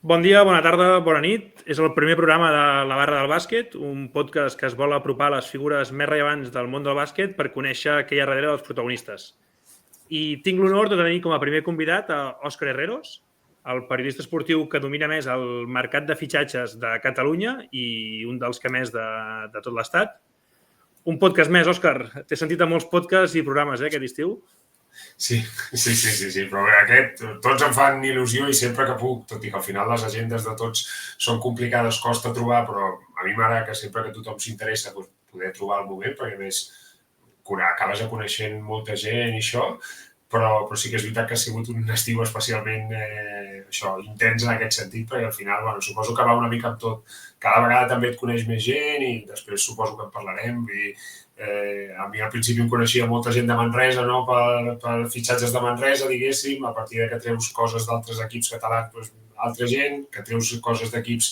Bon dia, bona tarda, bona nit. És el primer programa de La Barra del Bàsquet, un podcast que es vol apropar a les figures més rellevants del món del bàsquet per conèixer què hi ha darrere dels protagonistes. I tinc l'honor de tenir com a primer convidat a Òscar Herreros, el periodista esportiu que domina més el mercat de fitxatges de Catalunya i un dels que més de tot l'Estat. Un podcast més, Òscar. T'he sentit a molts podcasts i programes aquest estiu. Sí, però tots em fan il·lusió i sempre que puc, tot i que al final les agendes de tots són complicades, costa trobar, però a mi m'agrada que sempre que tothom s'interessa poder trobar el moment, perquè a més acabes coneixent molta gent i això, però sí que és veritat que ha sigut un estiu especialment intens en aquest sentit, perquè al final suposo que va una mica amb tot. Cada vegada també et coneix més gent i després suposo que en parlarem. A mi al principi em coneixia molta gent de Manresa, no? per fitxatges de Manresa, diguéssim, a partir que treus coses d'altres equips catalans, doncs, altra gent, que treus coses d'equips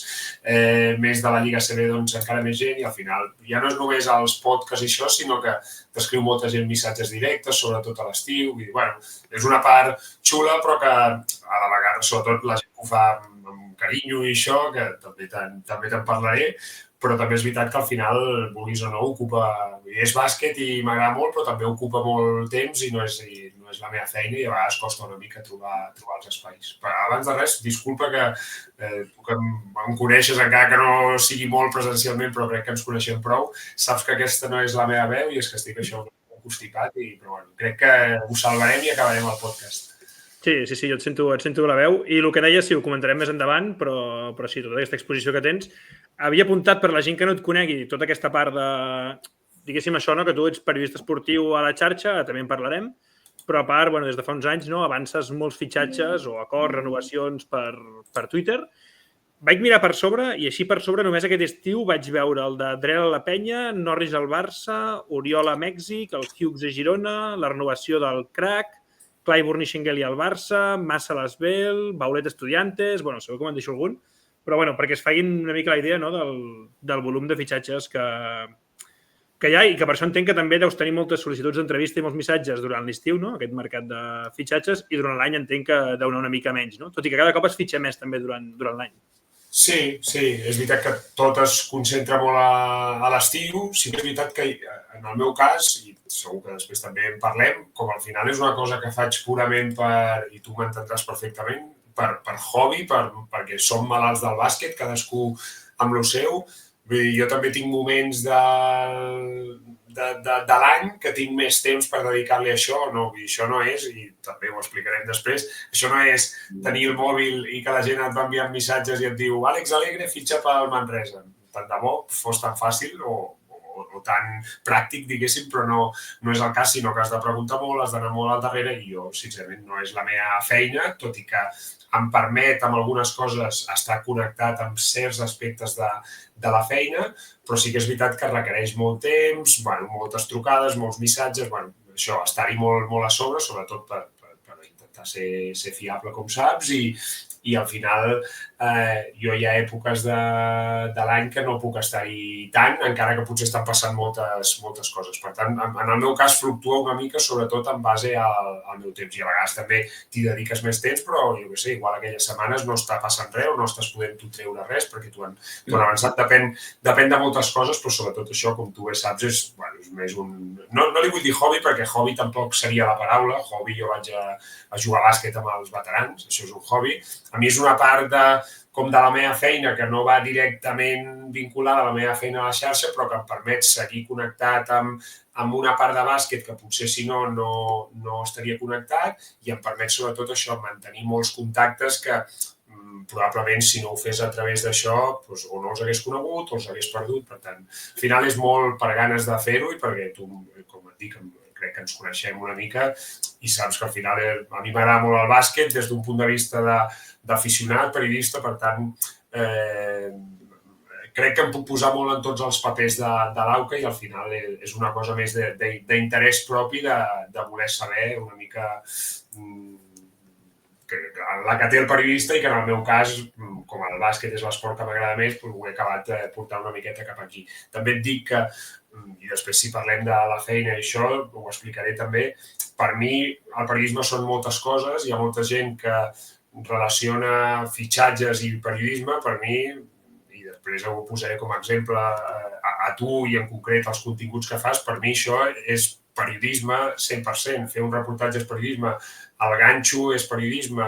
més de la Lliga CB, doncs encara més gent, i al final ja no és només els podcasts i això, sinó que t'escriu molta gent missatges directes, sobretot a l'estiu, i és una part xula, però que a la vegada, sobretot la gent que ho fa amb carinyo i això, que també te'n parlaré, però també és veritat que al final, vulguis o no, és bàsquet i m'agrada molt, però també ocupa molt temps i no és la meva feina i a vegades costa una mica trobar els espais. Però abans de res, disculpa que tu que em coneixes encara que no sigui molt presencialment, però crec que ens coneixem prou. Saps que aquesta no és la meva veu i és que estic això constipat, però crec que ho salvarem i acabarem el podcast. Sí, jo et sento la veu. I el que deies, sí, ho comentarem més endavant, però sí, tota aquesta exposició que tens. Havia apuntat per la gent que no et conegui tota aquesta part de, diguéssim això, no? Que tu ets periodista esportiu a la xarxa, també en parlarem, però a part, des de fa uns anys, no? Avances molts fitxatges o acords, renovacions per Twitter. Vaig mirar per sobre i així per sobre només aquest estiu vaig veure el de Drell a la Penya, Norris al Barça, Oriol a Mèxic, el Hughes a Girona, la renovació del Crac, Clyburn i Schengeli al Barça, Massa a l'Esbel, Baulet Estudiantes, segur que me'n deixo algun, però perquè es facin una mica la idea, no, del volum de fitxatges que hi ha i que per això entenc que també deus tenir moltes sol·licituds d'entrevista i molts missatges durant l'estiu, no? Aquest mercat de fitxatges, i durant l'any entenc que deu anar una mica menys, no? Tot i que cada cop es fitxa més també durant l'any. Sí, és veritat que tot es concentra molt a l'estiu. Sí que és veritat que en el meu cas, i segur que després també en parlem, com al final és una cosa que faig purament i tu m'entendràs perfectament, per hobby, perquè som malalts del bàsquet, cadascú amb el seu. Vull dir, jo també tinc moments de l'any que tinc més temps per dedicar-li a això. No, això no és, i també ho explicarem després, això no és tenir el mòbil i que la gent et va enviant missatges i et diu Àlex Alegre fitxa pel Manresa. Tant de bo fos tan fàcil o tan pràctic, diguéssim, però no és el cas, sinó que has de preguntar molt, has d'anar molt al darrere i jo, sincerament, no és la meva feina, tot i que em permet amb algunes coses estar connectat amb certs aspectes de la feina, però sí que és veritat que requereix molt temps, moltes trucades, molts missatges, això, estar-hi molt a sobre, sobretot per intentar ser fiable, com saps, i al final jo hi ha èpoques de l'any que no puc estar-hi tant, encara que potser estan passant moltes coses. Per tant, en el meu cas fluctua una mica, sobretot en base al meu temps. I a vegades també t'hi dediques més temps, però jo què sé, igual aquelles setmanes no està passant res o no estàs podent tu treure res perquè t'ho han avançat. Depèn de moltes coses, però sobretot això, com tu bé saps, és més un... No li vull dir hobby, perquè hobby tampoc seria la paraula. Hobby, jo vaig a jugar a bàsquet amb els veterans, això és un hobby. A mi és una part com de la meva feina que no va directament vinculada a la meva feina a la xarxa, però que em permet seguir connectat amb una part de bàsquet que potser si no estaria connectat, i em permet sobretot això, mantenir molts contactes que probablement si no ho fes a través d'això o no els hagués conegut o els hagués perdut. Per tant, al final és molt per ganes de fer-ho i perquè tu, com et dic, crec que ens coneixem una mica i saps que al final a mi m'agrada molt el bàsquet des d'un punt de vista d'aficionat, periodista, per tant, crec que em puc posar molt en tots els papers de l'AUCA i al final és una cosa més d'interès propi de voler saber una mica la que té el periodista i que en el meu cas, com el bàsquet és l'esport que m'agrada més, ho he acabat portant una miqueta cap aquí. També et dic que, i després si parlem de la feina i això, ho explicaré també, per mi el periodisme són moltes coses, hi ha molta gent que relaciona fitxatges i periodisme, per mi, i després ho posaré com a exemple a tu i en concret els continguts que fas, per mi això és periodisme 100%. Fer un reportatge és periodisme, el ganxo és periodisme,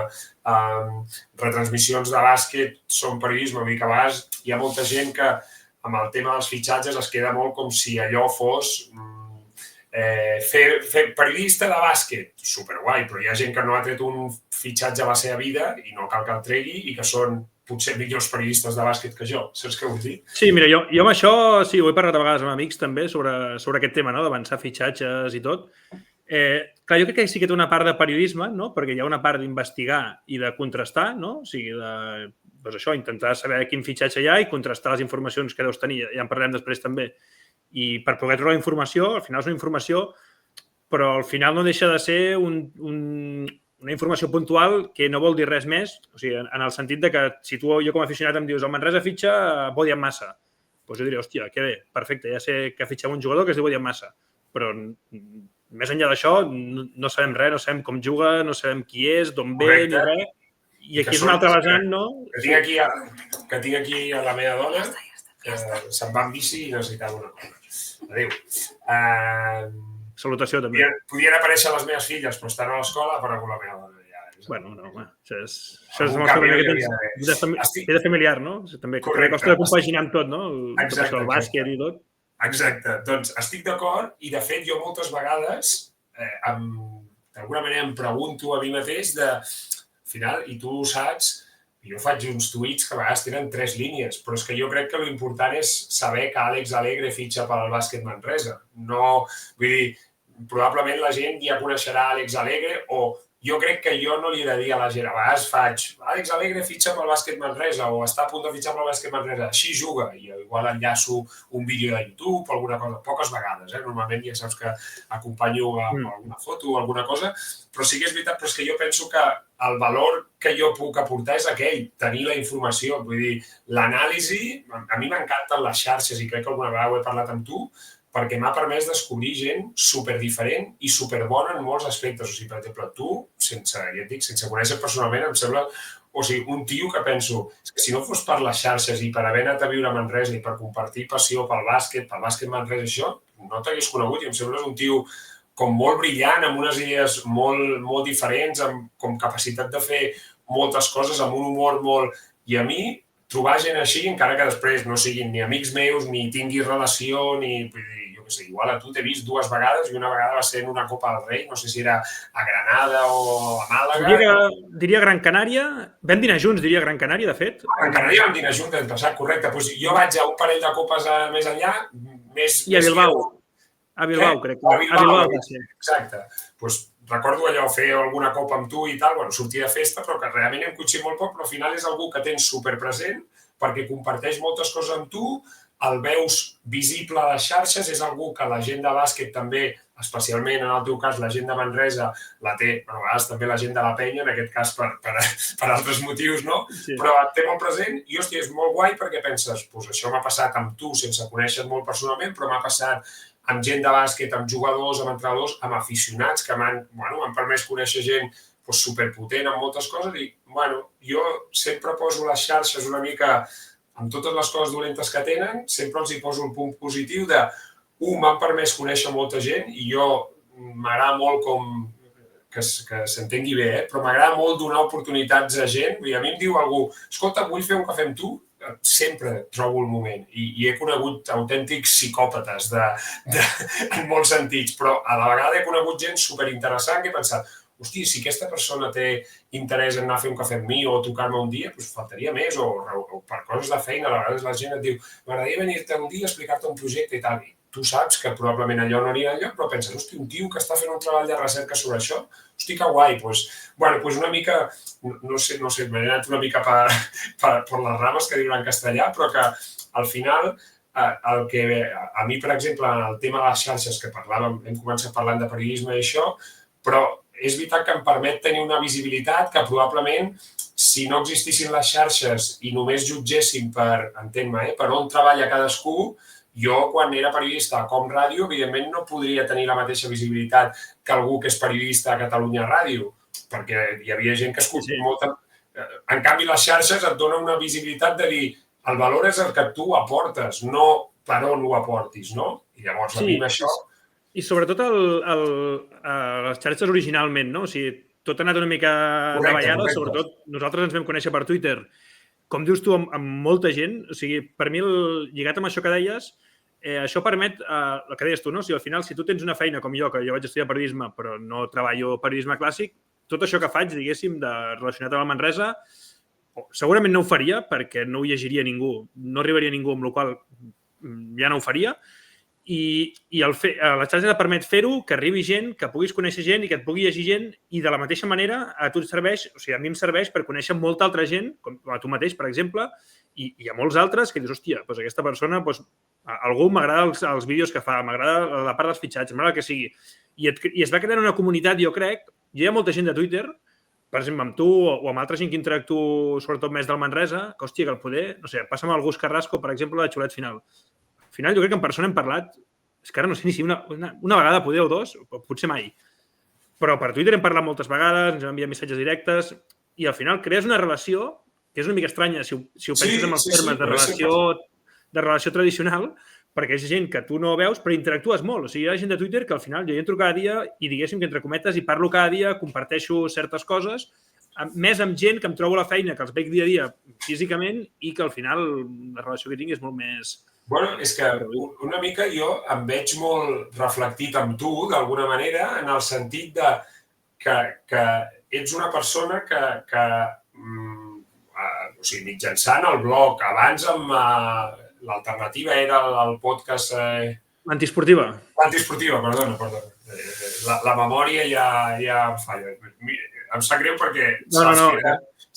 retransmissions de bàsquet són periodisme. Vull dir que a vegades hi ha molta gent que amb el tema dels fitxatges es queda molt com si allò fos fer periodista de bàsquet, superguai, però hi ha gent que no ha tret un fitxatge a la seva vida i no cal que el tregui i que són potser millors periodistes de bàsquet que jo. Saps què vull dir? Sí, mira, jo amb això sí, ho he parlat a vegades amb amics també sobre aquest tema, no? D'avançar fitxatges i tot. Clar, jo crec que sí que té una part de periodisme, no? Perquè hi ha una part d'investigar i de contrastar, no? O sigui, doncs això, intentar saber quin fitxatge hi ha i contrastar les informacions que deus tenir. Ja en parlarem després també. I per poder trobar informació, al final és una informació, però al final no deixa de ser una informació puntual que no vol dir res més, o sigui, en el sentit de que si tu o jo com a aficionat em dius el Manresa fitxa Bodian Massa, doncs jo diré, hòstia, que bé, perfecte, ja sé que fitxem un jugador que es diu Bodian Massa, però més enllà d'això no sabem res, no sabem com juga, no sabem qui és, d'on ve, ni res, i aquí és un altre vessant, no? Que tinc aquí a la meva dona, se'n va en bici i necessitava una cosa. Adéu. Salutació, també. Podien aparèixer les meves filles, però estan a l'escola, però amb la meva dona ja. Bueno, no, això és demostra que tens vida familiar, no? També costa de compaginar amb tot, no? Exacte. El bàsquet i tot. Exacte. Doncs estic d'acord i, de fet, jo moltes vegades d'alguna manera em pregunto a mi mateix al final, i tu ho saps, jo faig uns tuits que a vegades tenen 3 línies, però és que jo crec que l'important és saber que Àlex Alegre fitxa pel bàsquet Manresa. No, vull dir, probablement la gent ja coneixerà Àlex Alegre o jo crec que jo no li he de dir a la gent. A vegades faig Àlex Alegre fitxa pel bàsquet Manresa o està a punt de fitxar pel bàsquet Manresa. Així juga i igual enllaço un vídeo de YouTube o alguna cosa. Poques vegades, Normalment ja saps que acompanyo amb alguna foto o alguna cosa, però sí que és veritat, però és que jo penso que el valor que jo puc aportar és aquell, tenir la informació. Vull dir, l'anàlisi, a mi m'encanten les xarxes i crec que alguna vegada ho he parlat amb tu, perquè m'ha permès descobrir gent superdiferent i superbona en molts aspectes. O sigui, per exemple, tu, sense conèixer personalment, em sembla un tio que penso que si no fos per les xarxes i per haver anat a viure a Manresa i per compartir passió pel bàsquet Manresa, això, no t'hagués conegut i em sembla un tio com molt brillant, amb unes idees molt diferents, amb com capacitat de fer moltes coses, amb un humor molt... I a mi, trobar gent així, encara que després no siguin ni amics meus, ni tinguis relació, ni... Jo què sé, igual a tu t'he vist 2 vegades i una vegada va ser en una Copa del Rei, no sé si era a Granada o a Màlaga. Diria Gran Canària. Vam dinar junts, diria Gran Canària, de fet. A Gran Canària vam dinar junts, l'any passat, correcte. Jo vaig a un parell de copes més enllà. I a Bilbao. A Bilbao, crec. A Bilbao, exacte. Recordo allò, fer alguna copa amb tu i tal, sortir de festa, però que realment hem coincidit molt poc, però al final és algú que tens superpresent perquè comparteix moltes coses amb tu, el veus visible a les xarxes, és algú que la gent de bàsquet també, especialment en el teu cas la gent de Manresa, la té, a vegades també la gent de la Penya, en aquest cas per altres motius, no? Sí. Però et té molt present i, hòstia, és molt guai perquè penses, doncs això m'ha passat amb tu sense conèixer molt personalment, però m'ha passat amb gent de bàsquet, amb jugadors, amb entrenadors, amb aficionats que m'han permès conèixer gent superpotent en moltes coses i, jo sempre poso les xarxes una mica amb totes les coses dolentes que tenen, sempre els hi poso el punt positiu de, m'han permès conèixer molta gent i jo m'agrada molt que s'entengui bé, però m'agrada molt donar oportunitats a gent. A mi em diu algú, escolta, vull fer un cafè amb tu, sempre trobo el moment i he conegut autèntics psicòpates en molts sentits, però a la vegada he conegut gent superinteressant que he pensat, hosti, si aquesta persona té interès en anar a fer un cafè amb mi o tocar-me un dia, doncs faltaria més, o per coses de feina, a vegades la gent et diu, m'agradaria venir-te un dia a explicar-te un projecte i tal, i tu saps que probablement allò no anirà enlloc, però penses, hosti, un tio que està fent un treball de recerca sobre això, hosti, que guai, doncs una mica, no sé, m'he anat una mica per les rames que diuen en castellà, però que al final el que a mi, per exemple, en el tema de les xarxes que parlàvem, hem començat parlant de periodisme i això, però és veritat que em permet tenir una visibilitat que probablement, si no existissin les xarxes i només jutgéssim per on treballa cadascú, jo, quan era periodista a Com Ràdio, evidentment no podria tenir la mateixa visibilitat que algú que és periodista a Catalunya Ràdio, perquè hi havia gent que En canvi, les xarxes et donen una visibilitat de dir el valor és el que tu aportes, no per on ho aportis, no? I llavors, a mi això... I sobretot les xarxes originalment, no? O sigui, tot ha anat una mica davallada, sobretot nosaltres ens vam conèixer per Twitter, com dius tu, amb molta gent. O sigui, per mi, lligat amb això que deies, això permet, el que deies tu, no? O sigui, al final, si tu tens una feina com jo, que jo vaig estudiar periodisme, però no treballo periodisme clàssic, tot això que faig, diguéssim, relacionat amb el Manresa, segurament no ho faria perquè no ho llegiria ningú, no arribaria ningú, amb la qual ja no ho faria. I la xarxa et permet fer-ho, que arribi gent, que puguis conèixer gent i que et pugui llegir gent, i de la mateixa manera a tu et serveix, o sigui, a mi em serveix per conèixcer molta altra gent, com a tu mateix, per exemple, i a molts altres que dius, hòstia, doncs aquesta persona, doncs, algú m'agrada els vídeos que fa, m'agrada la part dels fitxatges, m'agrada que sigui. I es va crear una comunitat, jo crec, hi ha molta gent de Twitter, per exemple, amb tu o amb altra gent que interactuo, sobretot més del Manresa, que, hòstia, que el poder, no sé, passa amb el Gus Carrasco, per exemple, de Xulet Final. Al final, jo crec que en persona hem parlat, és que ara no sé ni si una vegada, poder o dos, potser mai. Però per Twitter hem parlat moltes vegades, ens hem enviat missatges directes, i al final crees una relació que és una mica estranya, si ho penses en els termes de relació tradicional, perquè és gent que tu no veus, però interactues molt. O sigui, hi ha gent de Twitter que al final jo hi entro cada dia i, diguéssim, que entre cometes, i parlo cada dia, comparteixo certes coses, més amb gent que em trobo a la feina, que els veig dia a dia físicament, i que al final la relació que tinc és molt més... Bueno, és que una mica jo em veig molt reflectit amb tu, d'alguna manera, en el sentit de que ets una persona que o sigui, mitjançant el blog, abans amb l'alternativa era el podcast... L'antiesportiva. L'antiesportiva, perdona. La memòria ja em falla. Em sap greu perquè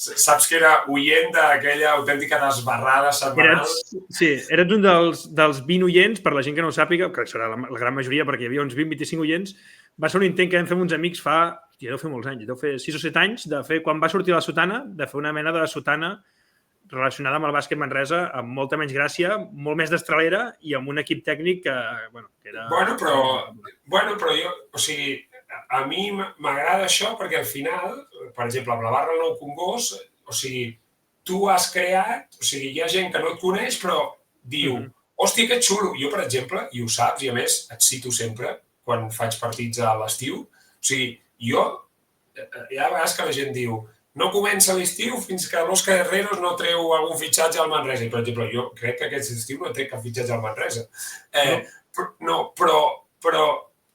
saps que era oient d'aquella autèntica desbarrada setmanal. Sí, eres un dels 20 oients, per la gent que no ho sàpiga, que serà la gran majoria perquè hi havia uns 20-25 oients, va ser un intent que vam fer amb uns amics fa, deu fer molts anys, deu fer 6 o 7 anys, de fer, quan va sortir la sotana, de fer una mena de sotana relacionada amb el bàsquet Manresa, amb molta menys gràcia, molt més destralera i amb un equip tècnic que, era... Bueno, però jo, o sigui, a mi m'agrada això perquè al final, per exemple, amb la barra del Nou Congost, o sigui, tu has creat, o sigui, hi ha gent que no et coneix, però diu, hòstia, que xulo. Jo, per exemple, i ho saps, i a més et cito sempre quan faig partits a l'estiu, o sigui, hi ha vegades que la gent diu no comença l'estiu fins que l'Òscar Herreros no treu algun fitxatge al Manresa. I, per exemple, jo crec que aquest estiu no trec cap fitxatge al Manresa. Però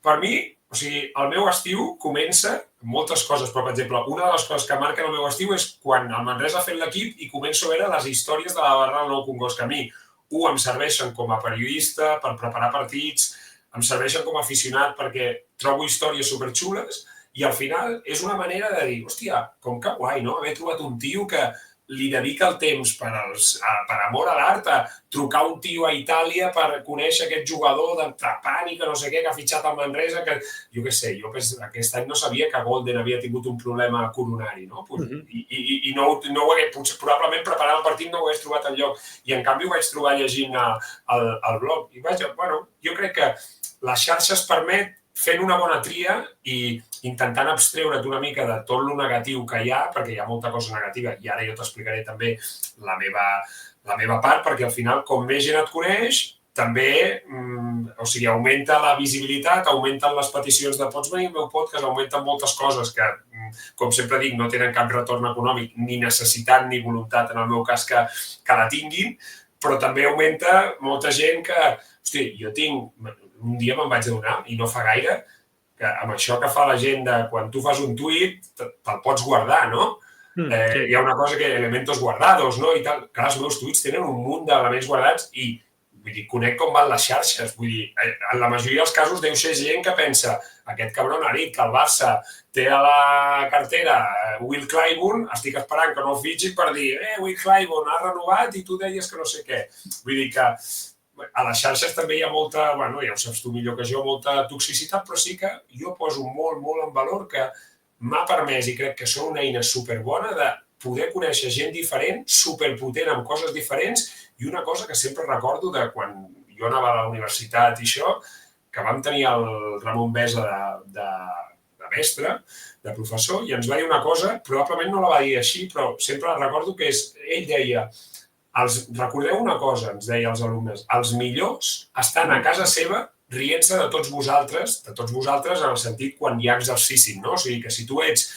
per mi, o sigui, el meu estiu comença amb moltes coses, però, per exemple, una de les coses que marquen el meu estiu és quan el Manresa ha fet l'equip i començo a veure les històries de la barra del Nou Congost, que a mi, em serveixen com a periodista per preparar partits, em serveixen com a aficionat perquè trobo històries superxules, i al final és una manera de dir, hòstia, com que guai, no? Haver trobat un tio que li dedica el temps per amor a l'art a trucar un tio a Itàlia per conèixer aquest jugador de Trapani, que no sé què, que ha fitxat al Manresa, que jo què sé, jo aquest any no sabia que Golden havia tingut un problema coronari, no? I no ho hagués, probablement preparant el partit no ho hagués trobat enlloc, i en canvi ho vaig trobar llegint al blog. I vaja, bueno, jo crec que les xarxes permet fent una bona tria i intentant abstreure't una mica de tot lo negatiu que hi ha, perquè hi ha molta cosa negativa, i ara jo t'explicaré també la meva part, perquè al final, com més gent et coneix, també augmenta la visibilitat, augmenten les peticions de pots venir al meu podcast, augmenten moltes coses que, com sempre dic, no tenen cap retorn econòmic, ni necessitat ni voluntat, en el meu cas, que la tinguin, però també augmenta molta gent que, hosti, jo tinc... Un dia me'n vaig adonar, i no fa gaire, que amb això que fa la gent de quan tu fas un tuit, te'l pots guardar, no? Hi ha una cosa que elementos guardados, no? I tal. Clar, els meus tuits tenen un munt d'elements guardats i, vull dir, conec com van les xarxes. Vull dir, en la majoria dels casos deu ser gent que pensa aquest cabron ha dit que el Barça té a la cartera Will Clyburn, estic esperant que no el fitxi per dir Will Clyburn ha renovat i tu deies que no sé què. Vull dir que a les xarxes també hi ha molta, bueno, ja ho saps tu millor que jo, molta toxicitat, però sí que jo poso molt, molt en valor que m'ha permès, i crec que són una eina superbona, de poder conèixer gent diferent, superpotent amb coses diferents, i una cosa que sempre recordo de quan jo anava a la universitat i això, que vam tenir el Ramon Besa mestre, de professor, i ens va dir una cosa, probablement no la va dir així, però sempre la recordo, que és, ell deia, recordeu una cosa, ens deia als alumnes, els millors estan a casa seva rient-se de tots vosaltres en el sentit quan hi ha exercici, no? O sigui, que si tu ets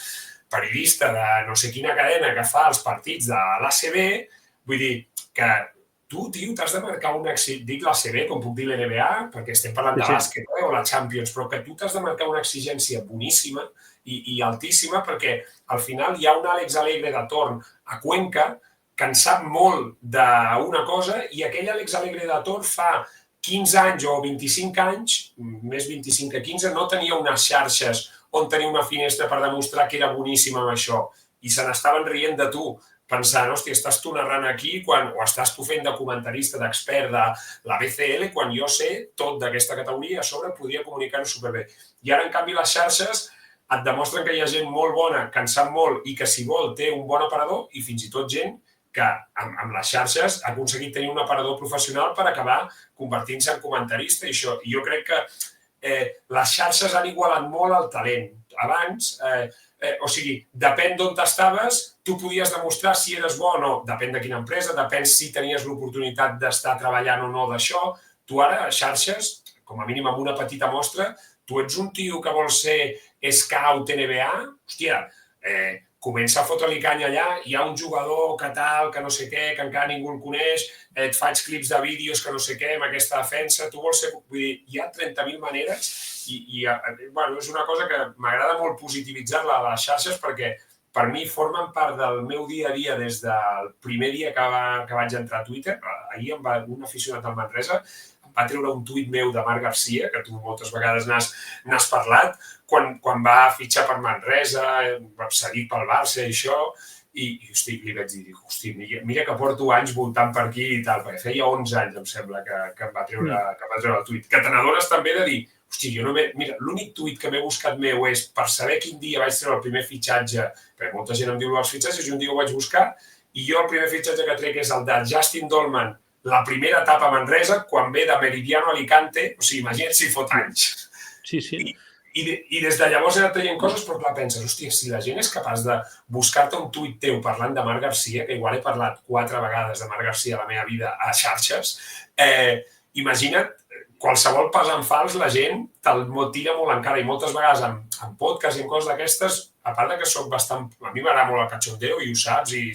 periodista de no sé quina cadena que fa els partits de l'ACB, vull dir que tu, tio, t'has de marcar dic l'ACB, com puc dir l'NBA, perquè estem parlant de bàsquet, o la Champions, però que tu t'has de marcar una exigència boníssima i altíssima, perquè al final hi ha un Àlex Alegre de torn a Cuenca que en sap molt d'una cosa i aquell Àlex Alegre de torn fa 15 anys o 25 anys, més 25 que 15, no tenia unes xarxes on tenia una finestra per demostrar que era boníssim amb això i se n'estaven rient de tu, pensant, hòstia, estàs tu narrant aquí o estàs tu fent de comentarista, d'expert de la BCL, quan jo sé tot d'aquesta categoria, a sobre podria comunicar-ho superbé. I ara, en canvi, les xarxes et demostren que hi ha gent molt bona, que en sap molt i que, si vol, té un bon aparador i fins i tot gent que amb les xarxes ha aconseguit tenir un aparador professional per acabar convertint-se en comentarista i això. I jo crec que les xarxes han igualat molt el talent. Abans, o sigui, depèn d'on estaves, tu podies demostrar si eres bo o no. Depèn de quina empresa, depèn si tenies l'oportunitat d'estar treballant o no d'això. Tu ara, a xarxes, com a mínim amb una petita mostra, tu ets un tio que vol ser scout NBA, hòstia, comença a fotre-li canya allà, hi ha un jugador que tal, que no sé què, que encara ningú el coneix, et faig clips de vídeos que no sé què, amb aquesta defensa, tu vols ser... Vull dir, hi ha 30.000 maneres i bueno, és una cosa que m'agrada molt positivitzar-la a les xarxes perquè per mi formen part del meu dia a dia des del primer dia que vaig entrar a Twitter. Ahir un aficionat del Manresa em va treure un tuit meu de Marc Garcia, que tu moltes vegades n'has parlat, quan va fitxar per Manresa, seguit pel Barça i això, i hosti, li vaig dir, hosti, mira que porto anys voltant per aquí i tal, perquè feia 11 anys, em sembla, que em va treure el tuit. Que te n'adones també de dir, hosti, mira, l'únic tuit que m'he buscat meu és per saber quin dia vaig treure el primer fitxatge, perquè molta gent em diu els fitxatges, i un dia ho vaig buscar, i jo el primer fitxatge que trec és el de Justin Dolman, la primera etapa a Manresa, quan ve de Meridiano a Alicante, o sigui, imagina't si fot anys. Sí, sí. I des de llavors he anat traient coses, però clar, penses, hòstia, si la gent és capaç de buscar-te un tuit teu parlant de Marc Garcia, que igual he parlat 4 vegades de Marc Garcia a la meva vida a xarxes, imagina't, qualsevol pas en fals, la gent te'l tira molt encara i moltes vegades en podcast i en coses d'aquestes, a part que soc bastant... A mi m'agrada molt el cachondeo i ho saps i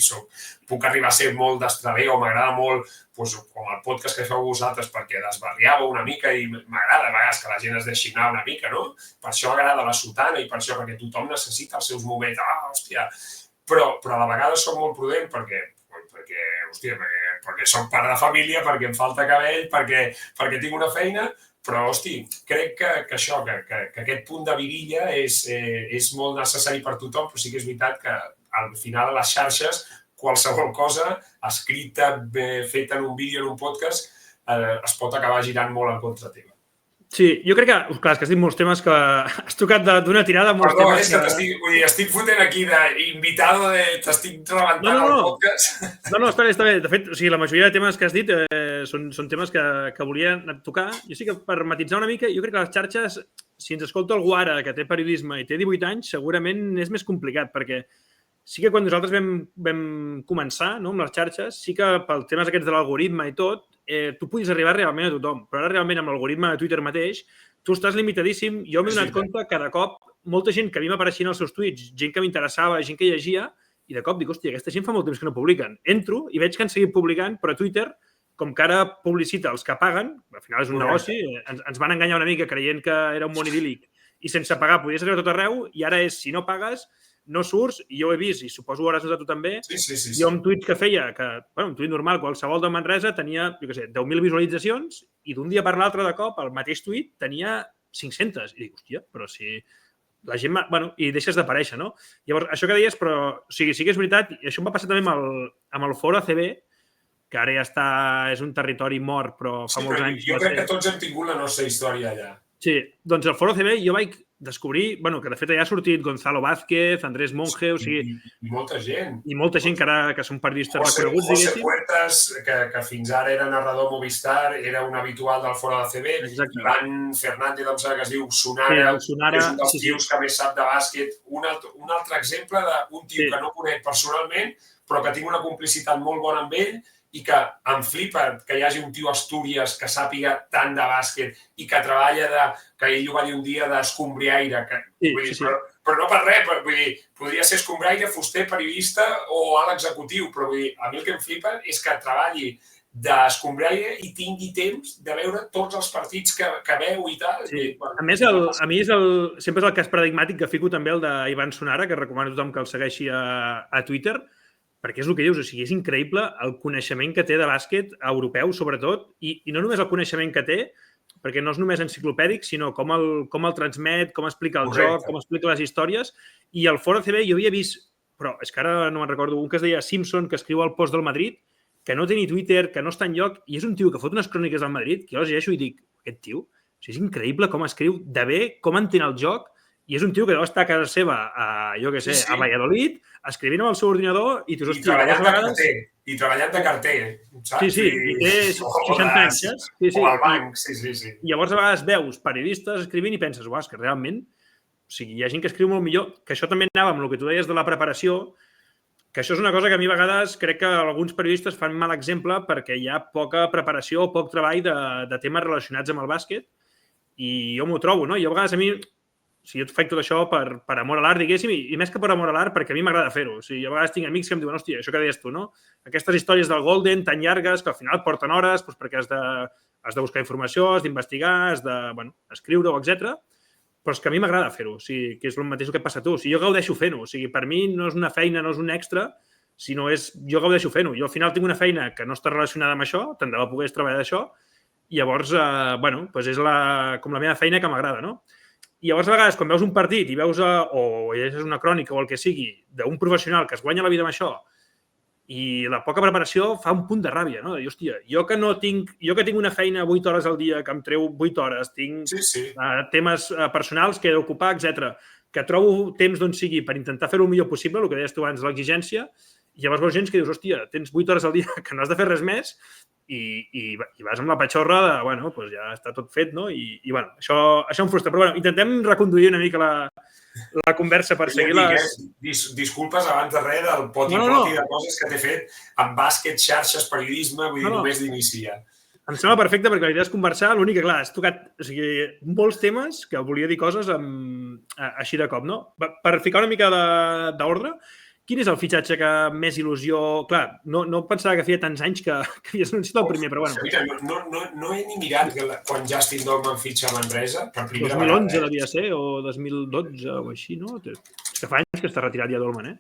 puc arribar a ser molt destraleo, m'agrada molt, com el podcast que feu vosaltres, perquè desbarriava una mica i m'agrada a vegades que la gent es deixi anar una mica, no? Per això m'agrada la sotana i per això, perquè tothom necessita els seus moments. Hòstia! Però a la vegada soc molt prudent perquè soc pare de família, perquè em falta cabell, perquè tinc una feina, però, hosti, crec que això, que aquest punt de virilla és molt necessari per tothom, però sí que és veritat que al final a les xarxes qualsevol cosa escrita, feta en un vídeo, en un podcast, es pot acabar girant molt en contra teva. Sí, jo crec que, clar, és que has dit molts temes que has tocat d'una tirada molts temes. Perdó, és que estic fotent aquí d'invitado, t'estic rebentant el podcast. No, està bé. De fet, la majoria de temes que has dit són temes que volia tocar. Jo sí que per matisar una mica, jo crec que les xarxes, si ens escolta algú ara que té periodisme i té 18 anys, segurament és més complicat, perquè sí que quan nosaltres vam començar amb les xarxes, sí que pels temes aquests de l'algoritme i tot, tu podies arribar realment a tothom, però ara realment amb l'algoritme de Twitter mateix, tu estàs limitadíssim. Jo m'he donat compte que de cop molta gent que a mi m'apareixien els seus tuits, gent que m'interessava, gent que llegia, i de cop dic, hòstia, aquesta gent fa molt temps que no publiquen. Entro i veig que han seguit publicant, però a Twitter, com que ara publicita els que paguen, al final és un negoci, ens van enganyar una mica creient que era un món idíl·lic i sense pagar podies arribar a tot arreu, i ara és, si no pagues, no surts, i jo ho he vist, i suposo ho hauràs notat tu també. Sí. Jo un tuit que feia, un tuit normal, qualsevol de Manresa, tenia, 10.000 visualitzacions, i d'un dia per l'altre, de cop, el mateix tuit tenia 500. I dic, hòstia, però si la gent... i deixes d'aparèixer, no? Llavors, això que deies, però... O sigui, sí que és veritat, i això em va passar també amb el foro ACB, que ara ja està... És un territori mort, però fa molts anys... Jo crec que tots hem tingut la nostra història allà. Sí, doncs el foro ACB jo vaig descobrir, bueno, que de fet ja ha sortit Gonzalo Vázquez, Andrés Monge, o sigui... I molta gent. I molta gent que són periodistes reconeguts, José diguéssim. Puertas, que fins ara era narrador Movistar, era un habitual del Fora de CB. Exacte. Ivan Fernández, em sembla que es diu Sonara, és un dels tios que més sap de bàsquet. Un altre exemple d'un tio que no conec personalment, però que tinc una complicitat molt bona amb ell i que em flipa que hi hagi un tio a Astúries que sàpiga tant de bàsquet i que treballa que ell ho va dir un dia d'escombriaire. Però no per res, vull dir, podria ser escombriaire, fuster, periodista o alt executiu, però vull dir, a mi el que em flipa és que treballi d'escombriaire i tingui temps de veure tots els partits que veu i tal. Sí. A més, a mi sempre és el cas paradigmàtic que fico també el d'Ivan Sonara, que recomano a tothom que el segueixi a Twitter, perquè és el que dius, o sigui, és increïble el coneixement que té de bàsquet europeu, sobretot, i no només el coneixement que té, perquè no és només enciclopèdic, sinó com el transmet, com explica el joc, com explica les històries, i al Fora CB jo havia vist, però és que ara no me'n recordo, un que es deia Simpson, que escriu al post del Madrid, que no té ni Twitter, que no està enlloc, i és un tio que fot unes cròniques del Madrid, que jo les llegeixo i dic, aquest tio, o sigui, és increïble com escriu de bé, com entén el joc, i és un tio que deu estar a casa seva, jo què sé, a Valladolid, escrivint amb el seu ordinador i tu, hòstia, treballant de carter, i treballant de carter, saps? Sí, i té 60 anys, saps? O al banc, sí. I llavors a vegades veus periodistes escrivint i penses, uah, és que realment, o sigui, hi ha gent que escriu molt millor, que això també anava amb el que tu deies de la preparació, que això és una cosa que a mi a vegades crec que alguns periodistes fan mal exemple perquè hi ha poca preparació o poc treball de temes relacionats amb el bàsquet i jo m'ho trobo, no? I a vegades a mi... O sigui, jo faig tot això per amor a l'art, diguéssim, i més que per amor a l'art, perquè a mi m'agrada fer-ho. O sigui, a vegades tinc amics que em diuen, hòstia, això que deies tu, no? Aquestes històries del Golden tan llargues que al final porten hores doncs perquè has de buscar informació, has d'investigar, has de, escriure-ho, etc. Però és que a mi m'agrada fer-ho, o sigui, que és el mateix que passa a tu. O sigui, jo gaudeixo fent-ho. O sigui, per mi no és una feina, no és un extra, sinó és... Jo gaudeixo fent-ho. Jo al final tinc una feina que no està relacionada amb això, tant de bo pogués treballar d'això, i llavors, doncs és com la meva feina que m'agrada, no? I llavors, a vegades, quan veus un partit i veus, o llegeixes una crònica o el que sigui, d'un professional que es guanya la vida amb això i la poca preparació fa un punt de ràbia, no? De dir, hòstia, jo que tinc una feina 8 hores al dia, que em treu 8 hores, tinc temes personals que he d'ocupar, etc, que trobo temps d'on sigui per intentar fer-ho el millor possible, el que deies tu abans, l'exigència, i llavors veus gent que dius, hòstia, tens 8 hores al dia que no has de fer res més i vas amb la patxorra de, doncs ja està tot fet, no? I això em frustra. Però, intentem reconduir una mica la conversa per seguir les... Disculpes abans de res del poti-poti de coses que t'he fet amb bàsquet, xarxes, periodisme, vull dir, només d'inici ja. Em sembla perfecte perquè la idea és conversar. L'únic que, clar, has tocat molts temes que volia dir coses així de cop, no? Per ficar una mica d'ordre, quin és el fitxatge que més il·lusió... Clar, no pensava que feia tants anys que havies anunciat el primer, però bueno. Mira, no he ni mirat quan Justin Dolman fitxa a Manresa per primera vegada. 2011 devia ser, o 2012 o així, no? És que fa anys que està retirat ja Dolman,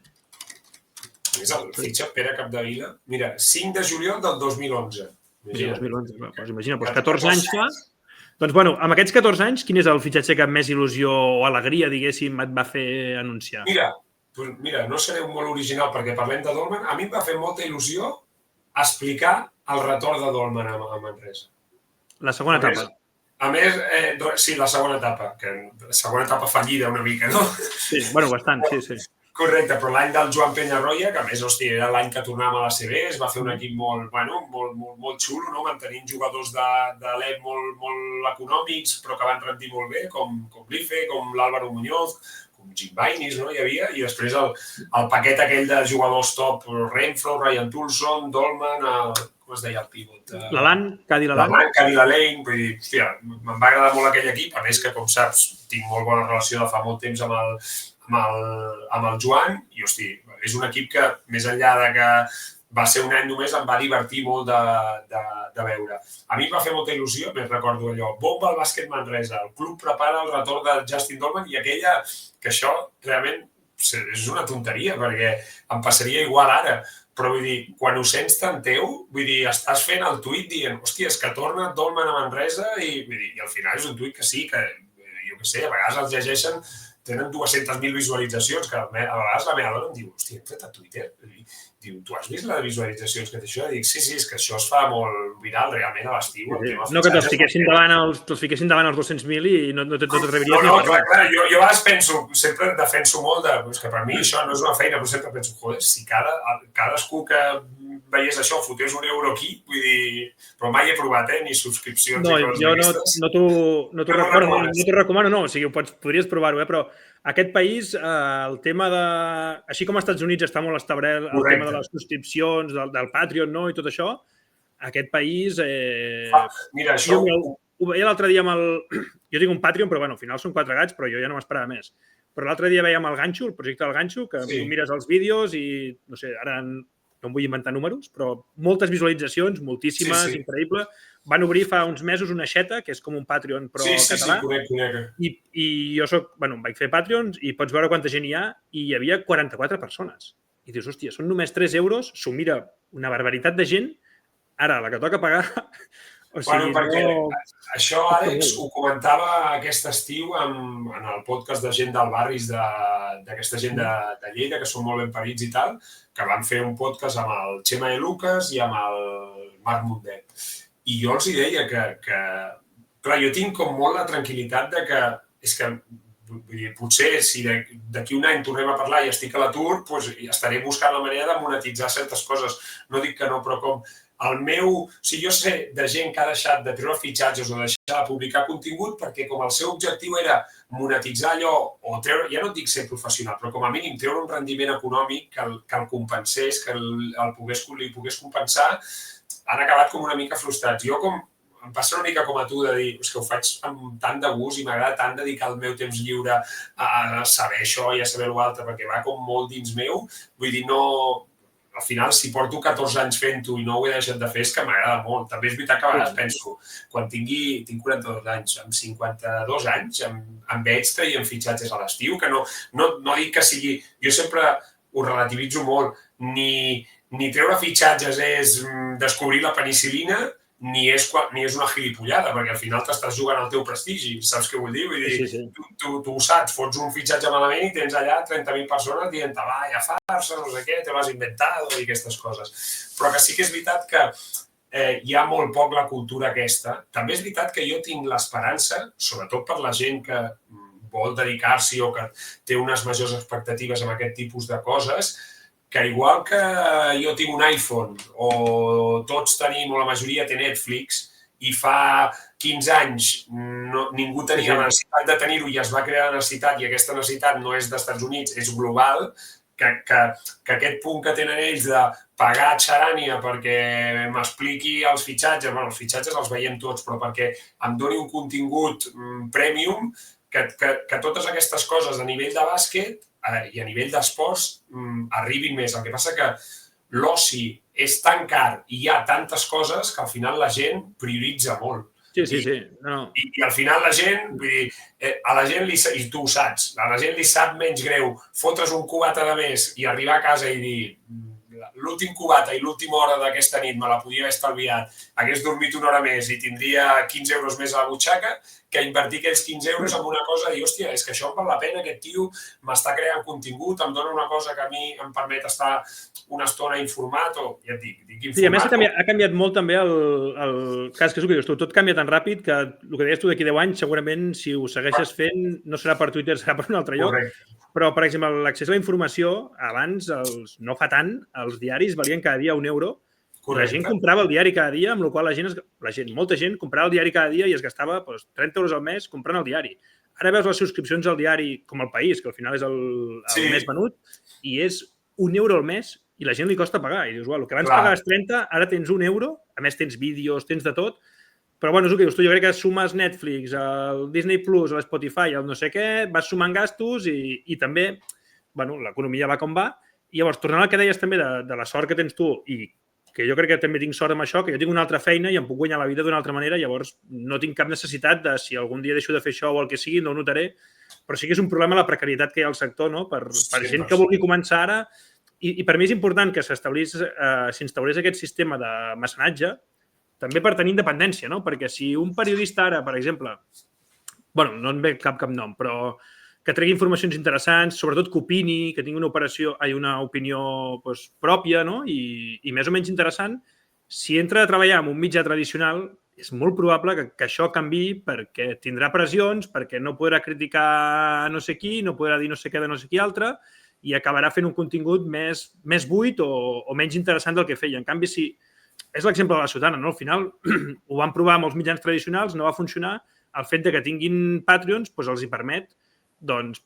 És el fitxa Pere Capdevila. Mira, 5 de juliol del 2011. Sí, 2011, doncs imagina, 14 anys fa. Doncs, bueno, amb aquests 14 anys, quin és el fitxatge que més il·lusió o alegria, diguéssim, et va fer anunciar? Mira, no seré molt original perquè parlem de Dolman. A mi em va fer molta il·lusió explicar el retorn de Dolman a Manresa. La segona etapa. A més, sí, la segona etapa, que la segona etapa fallida una mica, no? Sí, bastant, sí. Correcte, però l'any del Joan Penyarroia, que a més, hòstia, era l'any que tornàvem a la CB, es va fer un equip molt xulo, no? Mantenint jugadors de l'EP molt econòmics, però que van rendir molt bé, com Life, com l'Álvaro Muñoz, com Jim Bainis, no? Hi havia, i després el paquet aquell de jugadors top, Renfro, Ryan Toulson, Dolman, com es deia el pivot? Cadi Lalaine, vull dir, hòstia, me'n va agradar molt aquell equip, a més que, com saps, tinc molt bona relació de fa molt temps amb el Joan, i, hòstia, és un equip que, més enllà de que va ser un any només, em va divertir molt de veure. A mi em va fer molta il·lusió, més recordo allò, bomba al bàsquet Manresa, el club prepara el retorn de Justin Dolman i aquella, que això realment és una tonteria, perquè em passaria igual ara, però vull dir, quan ho sents tan teu, vull dir, estàs fent el tuit dient, hòstia, és que torna Dolman a Manresa i al final és un tuit que sí, que jo què sé, a vegades els llegeixen tenen 200.000 visualitzacions, que a vegades la meva dona em diu, hòstia, hem fet a Twitter? Diu, tu has vist les visualitzacions que té això? I dic, sí, és que això es fa molt viral realment a l'estiu. No que te'ls fiquessin davant els 200.000 i no t'atreviries ni a parlar. Clar, jo a vegades penso, sempre defenso molt que per mi això no és una feina, però sempre penso, joder, si cadascú que veiés això fotés €1 aquí, vull dir, però mai he provat, ni subscripcions. No, jo no t'ho recomano, no, o sigui, podries provar-ho, però aquest país, el tema de... Així com als Estats Units està molt establert el tema de les subscripcions, del Patreon, no?, i tot això, aquest país... Mira, això... Ho veia l'altre dia amb el... Jo tinc un Patreon, però, bueno, al final són 4 gats, però jo ja no m'esperava més. Però l'altre dia veia amb el Ganxo, el projecte del Ganxo, que mires els vídeos i, no sé, ara no em vull inventar números, però moltes visualitzacions, moltíssimes, increïble. Van obrir fa uns mesos una xeta, que és com un Patreon, però català. I jo em vaig fer Patreons i pots veure quanta gent hi ha, i hi havia 44 persones. I dius, hòstia, són només €3, s'ho mira una barbaritat de gent, ara la que toca pagar... Bueno, perquè això, Àlex, ho comentava aquest estiu en el podcast de gent del barris, d'aquesta gent de Lleida, que són molt ben parits i tal, que van fer un podcast amb el Xema de Lucas i amb el Marc Mundet. I jo els deia que, clar, jo tinc com molt la tranquil·litat de que, és que, potser si d'aquí un any tornem a parlar i estic a l'atur, doncs estaré buscant la manera de monetitzar certes coses. No dic que no, però com el meu... Si jo sé de gent que ha deixat de treure fitxatges o deixar de publicar contingut perquè com el seu objectiu era monetitzar allò o treure, ja no et dic ser professional, però com a mínim treure un rendiment econòmic que el compensés, que li pogués compensar, han acabat com una mica frustrats. Jo em passa una mica com a tu de dir que ho faig amb tant de gust i m'agrada tant dedicar el meu temps lliure a saber això i a saber l'altre perquè va com molt dins meu. Vull dir, no... Al final, si porto 14 anys fent-ho i no ho he deixat de fer, és que m'agrada molt. També és veritat que a vegades penso, quan tinc 42 anys, amb 52 anys, em veig traient fitxatges a l'estiu, que no dic que sigui... Jo sempre ho relativitzo molt. Ni treure fitxatges és descobrir la penicil·lina, ni és una gilipollada, perquè al final t'estàs jugant al teu prestigi, saps què vull dir? Vull dir, tu ho saps, fots un fitxatge malament i tens allà 30.000 persones dient vaya farsa, no sé què, te l'has inventat i aquestes coses. Però que sí que és veritat que hi ha molt poc la cultura aquesta. També és veritat que jo tinc l'esperança, sobretot per la gent que vol dedicar-s'hi o que té unes majors expectatives amb aquest tipus de coses, que igual que jo tinc un iPhone o tots tenim, o la majoria té Netflix, i fa 15 anys ningú tenia la necessitat de tenir-ho i es va crear la necessitat i aquesta necessitat no és dels Estats Units, és global, que aquest punt que tenen ells de pagar xarània perquè m'expliqui els fitxatges, bueno, els fitxatges els veiem tots, però perquè em doni un contingut premium, que totes aquestes coses a nivell de bàsquet i a nivell d'esports arribin més. El que passa que l'oci és tan car i hi ha tantes coses que al final la gent prioritza molt. Sí. I al final la gent, vull dir, a la gent, i tu ho saps, a la gent li sap menys greu fotre's un cubata de més i arribar a casa i dir l'últim cubata i l'última hora d'aquesta nit me la podia haver estalviat, hagués dormit una hora més i tindria 15 euros més a la butxaca, que invertir aquells 15 euros en una cosa i dir, hòstia, és que això em val la pena, aquest tio m'està creant contingut, em dona una cosa que a mi em permet estar una estona informat o, ja et dic informat. Sí, a més ha canviat molt també el cas que és el que dius tu, tot canvia tan ràpid que el que deies tu d'aquí 10 anys segurament si ho segueixes fent no serà per Twitter, serà per un altre lloc. Però, per exemple, l'accés a la informació, abans, no fa tant, els diaris valien cada dia €1. La gent comprava el diari cada dia, amb la qual molta gent comprava el diari cada dia i es gastava 30 euros al mes comprant el diari. Ara veus les subscripcions al diari com El País, que al final és el més venut, i és €1 al mes i la gent li costa pagar. I dius, el que abans pagaves 30, ara tens €1, a més tens vídeos, tens de tot. Però, bueno, és el que dius tu, jo crec que sumes Netflix, el Disney Plus, l'Spotify, el no sé què, vas sumant gastos i també, bueno, l'economia va com va. I llavors, tornant al que deies també de la sort que tens tu i que jo crec que també tinc sort amb això, que jo tinc una altra feina i em puc guanyar la vida d'una altra manera, llavors no tinc cap necessitat de si algun dia deixo de fer això o el que sigui, no ho notaré, però sí que és un problema la precarietat que hi ha al sector, no? Per gent que vulgui començar ara. I per mi és important que s'instaurés aquest sistema de mecenatge també per tenir independència, no? Perquè si un periodista ara, per exemple, bueno, no em ve cap nom, però que tregui informacions interessants, sobretot que opini, que tingui una opinió doncs, pròpia, no? I més o menys interessant. Si entra a treballar en un mitjà tradicional, és molt probable que això canviï perquè tindrà pressions, perquè no podrà criticar no sé qui, no podrà dir no sé què de no sé qui altre, i acabarà fent un contingut més buit o menys interessant del que feia. En canvi, si és l'exemple de la Sotana, no? Al final ho van provar amb els mitjans tradicionals, no va funcionar. El fet de que tinguin Patreons doncs els hi permet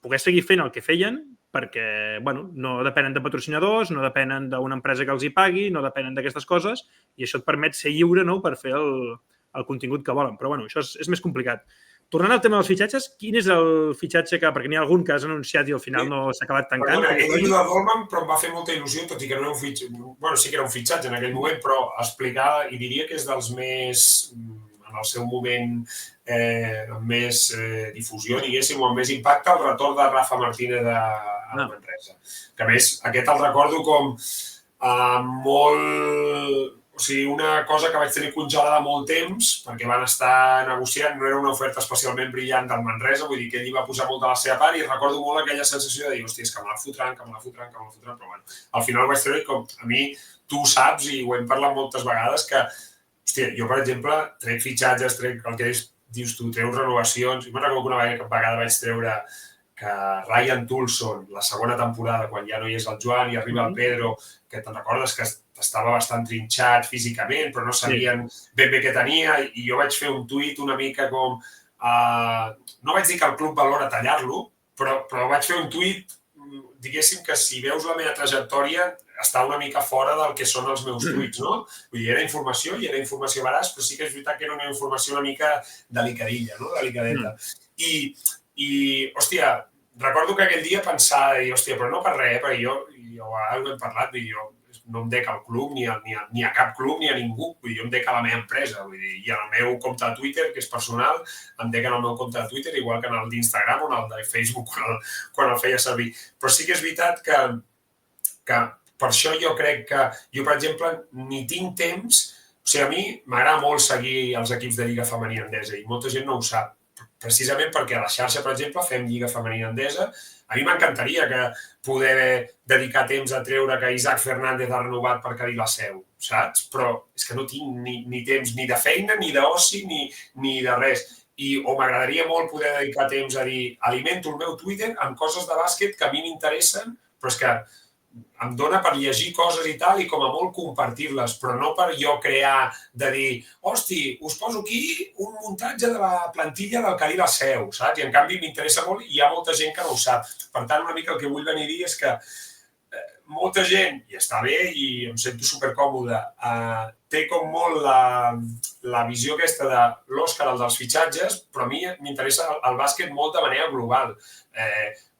poder seguir fent el que feien perquè no depenen de patrocinadors, no depenen d'una empresa que els hi pagui, no depenen d'aquestes coses i això et permet ser lliure per fer el contingut que volen. Però això és més complicat. Tornant al tema dels fitxatges, quin és el fitxatge perquè n'hi ha algun que has anunciat i al final no s'ha acabat tancant? Perdona, he dit de Dolman, però em va fer molta il·lusió, tot i que no era un fitxatge. Bueno, sí que era un fitxatge en aquell moment, però explicar, i diria que és dels més, en el seu moment, amb més difusió, diguéssim, o amb més impacte, el retorn de Rafa Martínez a Manresa. Que a més, aquest el recordo com molt... O sigui, una cosa que vaig tenir congelada molt temps, perquè van estar negociant, no era una oferta especialment brillant del Manresa, vull dir que ell hi va posar molt de la seva part i recordo molt aquella sensació de dir, hòstia, és que me la fotran, però bueno, al final ho vaig treure com a mi, tu saps, i ho hem parlat moltes vegades, que, hòstia, jo, per exemple, trec fitxatges, trec el que dius tu, treu renovacions, i me'n recordo que una vegada vaig treure que Ryan Toulson, la segona temporada, quan ja no hi és el Joan i arriba el Pedro, que te'n recordes que estava bastant trinxat físicament, però no sabien ben bé què tenia, i jo vaig fer un tuit una mica com... No vaig dir que el club valora tallar-lo, però vaig fer un tuit, diguéssim que si veus la meva trajectòria, està una mica fora del que són els meus tuits, no? Vull dir, era informació veraç, però sí que és veritat que era una informació una mica delicadilla, no? Delicadeta. I, hòstia, recordo que aquell dia pensava, hòstia, però no per res, perquè jo ara ho hem parlat, vull dir, jo no em dec al club, ni a cap club, ni a ningú. Vull dir, jo em dec a la meva empresa. Vull dir, i en el meu compte de Twitter, que és personal, em dec en el meu compte de Twitter, igual que en el d'Instagram o en el de Facebook quan el feia servir. Però sí que és veritat que per això jo crec que jo, per exemple, ni tinc temps... O sigui, a mi m'agrada molt seguir els equips de Lliga Femenina Endesa i molta gent no ho sap. Precisament perquè a la xarxa, per exemple, fem Lliga Femenina Endesa. A mi m'encantaria poder dedicar temps a treure que Isaac Fernández ha renovat per Cadí la Seu, saps? Però és que no tinc ni temps ni de feina, ni d'oci, ni de res. O m'agradaria molt poder dedicar temps a dir alimento el meu Twitter amb coses de bàsquet que a mi m'interessen, però és que em dona per llegir coses i tal i com a molt compartir-les, però no per jo crear de dir, hosti, us poso aquí un muntatge de la plantilla del Cadí la Seu, saps? I en canvi m'interessa molt i hi ha molta gent que no ho sap. Per tant, una mica el que vull venir a dir és que molta gent, i està bé i em sento supercòmode, té com molt la visió aquesta de l'Òscar, el dels fitxatges, però a mi m'interessa el bàsquet molt de manera global.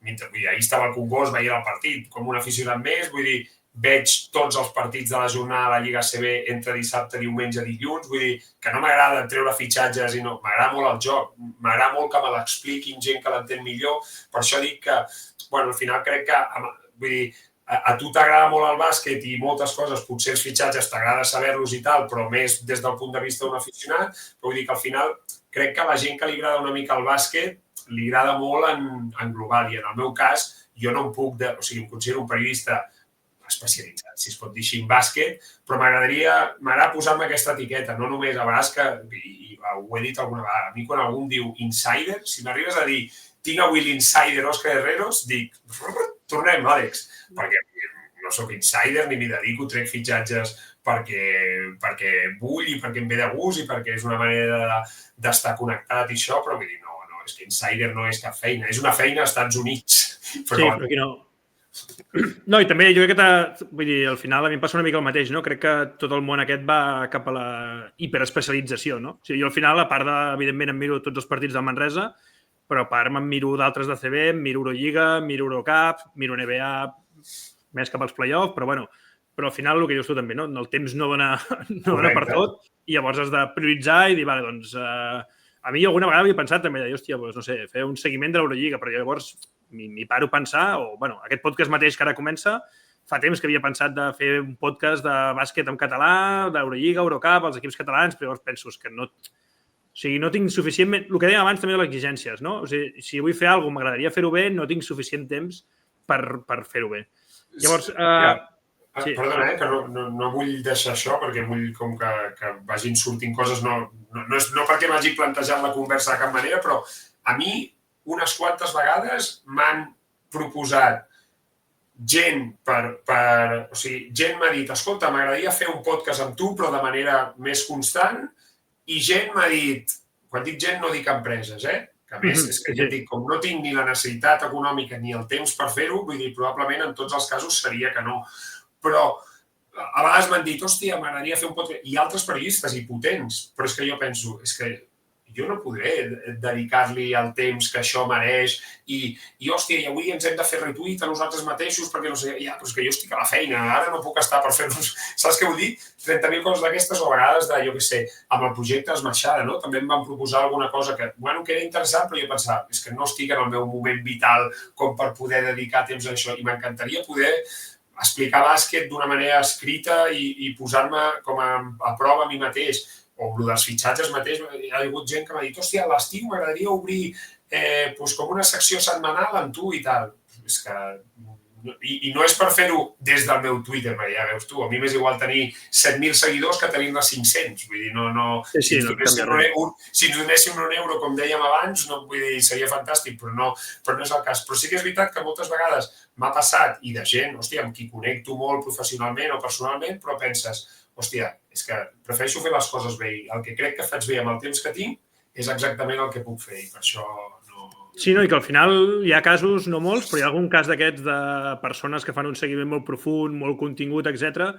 Ahir estava al Congost veient el partit, com un aficionat més, vull dir, veig tots els partits de la jornada de la Lliga ACB entre dissabte, diumenge, dilluns, vull dir que no m'agrada treure fitxatges i no, m'agrada molt el joc, m'agrada molt que me l'expliquin gent que l'entén millor, per això dic que, bueno, al final crec que, vull dir, a tu t'agrada molt el bàsquet i moltes coses, potser els fitxatges t'agrada saber-los i tal, però més des del punt de vista d'un aficionat, però vull dir que al final crec que a la gent que li agrada una mica el bàsquet li agrada molt en global i en el meu cas jo no em puc, o sigui, em considero un periodista especialitzat, si es pot dir així, en bàsquet, però m'agrada posar-me aquesta etiqueta, no només a vegades que, i ho he dit alguna vegada, a mi quan algú em diu insider, si m'arribes a dir tinc avui l'insider Òscar Herreros, dic, tornem, Àlex, perquè no sóc insider ni m'hi dedico, trec fitxatges perquè vull i perquè em ve de gust i perquè és una manera d'estar connectat i això, però vull dir, no, és que insider no és cap feina, és una feina als Estats Units. Sí, però aquí no. No, i també jo crec que, vull dir, al final a mi em passa una mica el mateix, no? Crec que tot el món aquest va cap a la hiperespecialització, no? O sigui, jo al final, a part de, evidentment, em miro tots els partits del Manresa, però a part me'n miro d'altres de CB, em miro Eurolliga, em miro Eurocup, miro NBA, més cap als play-offs, però bueno, però al final el que dius tu també, no? El temps no dona per tot i llavors has de prioritzar i dir, vale, doncs, a mi alguna vegada havia pensat també, hòstia, doncs, no sé, fer un seguiment de l'Eurolliga, però llavors m'hi paro a pensar, o, bueno, aquest podcast mateix que ara comença, fa temps que havia pensat de fer un podcast de bàsquet en català, d'Eurolliga, Eurocup, els equips catalans, però llavors penso que no... O sigui, no tinc suficientment... El que dèiem abans també de les exigències, no? O sigui, si vull fer alguna cosa, m'agradaria fer-ho bé, no tinc suficient temps per fer-ho bé. Llavors... Sí. Perdona, que no vull deixar això perquè vull com que vagin sortint coses, no perquè m'hagi plantejat la conversa de cap manera, però a mi unes quantes vegades m'han proposat gent o sigui, gent m'ha dit, escolta, m'agradaria fer un podcast amb tu però de manera més constant, i gent m'ha dit, quan dic gent no dic empreses, que a més és que ja et dic, com no tinc ni la necessitat econòmica ni el temps per fer-ho, vull dir, probablement en tots els casos seria que no. Però a vegades m'han dit, hòstia, m'agradaria fer un podcast, i altres periodistes i potents, però és que jo penso, és que jo no podré dedicar-li el temps que això mereix i hòstia, i avui ens hem de fer retuit a nosaltres mateixos perquè no sé, ja, però és que jo estic a la feina, ara no puc estar per fer-nos... Saps què vull dir? 30.000 coses d'aquestes o a vegades de, jo què sé, amb el projecte Esmaixada, no? També em van proposar alguna cosa que, bueno, que era interessant, però jo pensava, és que no estic en el meu moment vital com per poder dedicar temps a això i m'encantaria poder explicar bàsquet d'una manera escrita i posar-me com a prova a mi mateix. O el dels fitxatges mateix, hi ha hagut gent que m'ha dit, hòstia, a l'estiu m'agradaria obrir com una secció setmanal amb tu i tal. És que... I no és per fer-ho des del meu Twitter, perquè ja veus tu, a mi m'és igual tenir 7.000 seguidors que tenir-ne 500. Vull dir, si ens donessin un euro, com dèiem abans, vull dir, seria fantàstic, però no és el cas. Però sí que és veritat que moltes vegades m'ha passat, i de gent, hòstia, amb qui connecto molt professionalment o personalment, però penses, hòstia, és que prefereixo fer les coses bé i el que crec que faig bé amb el temps que tinc és exactament el que puc fer i per això no... Sí, no, i que al final hi ha casos, no molts, però hi ha algun cas d'aquests de persones que fan un seguiment molt profund, molt contingut, etc,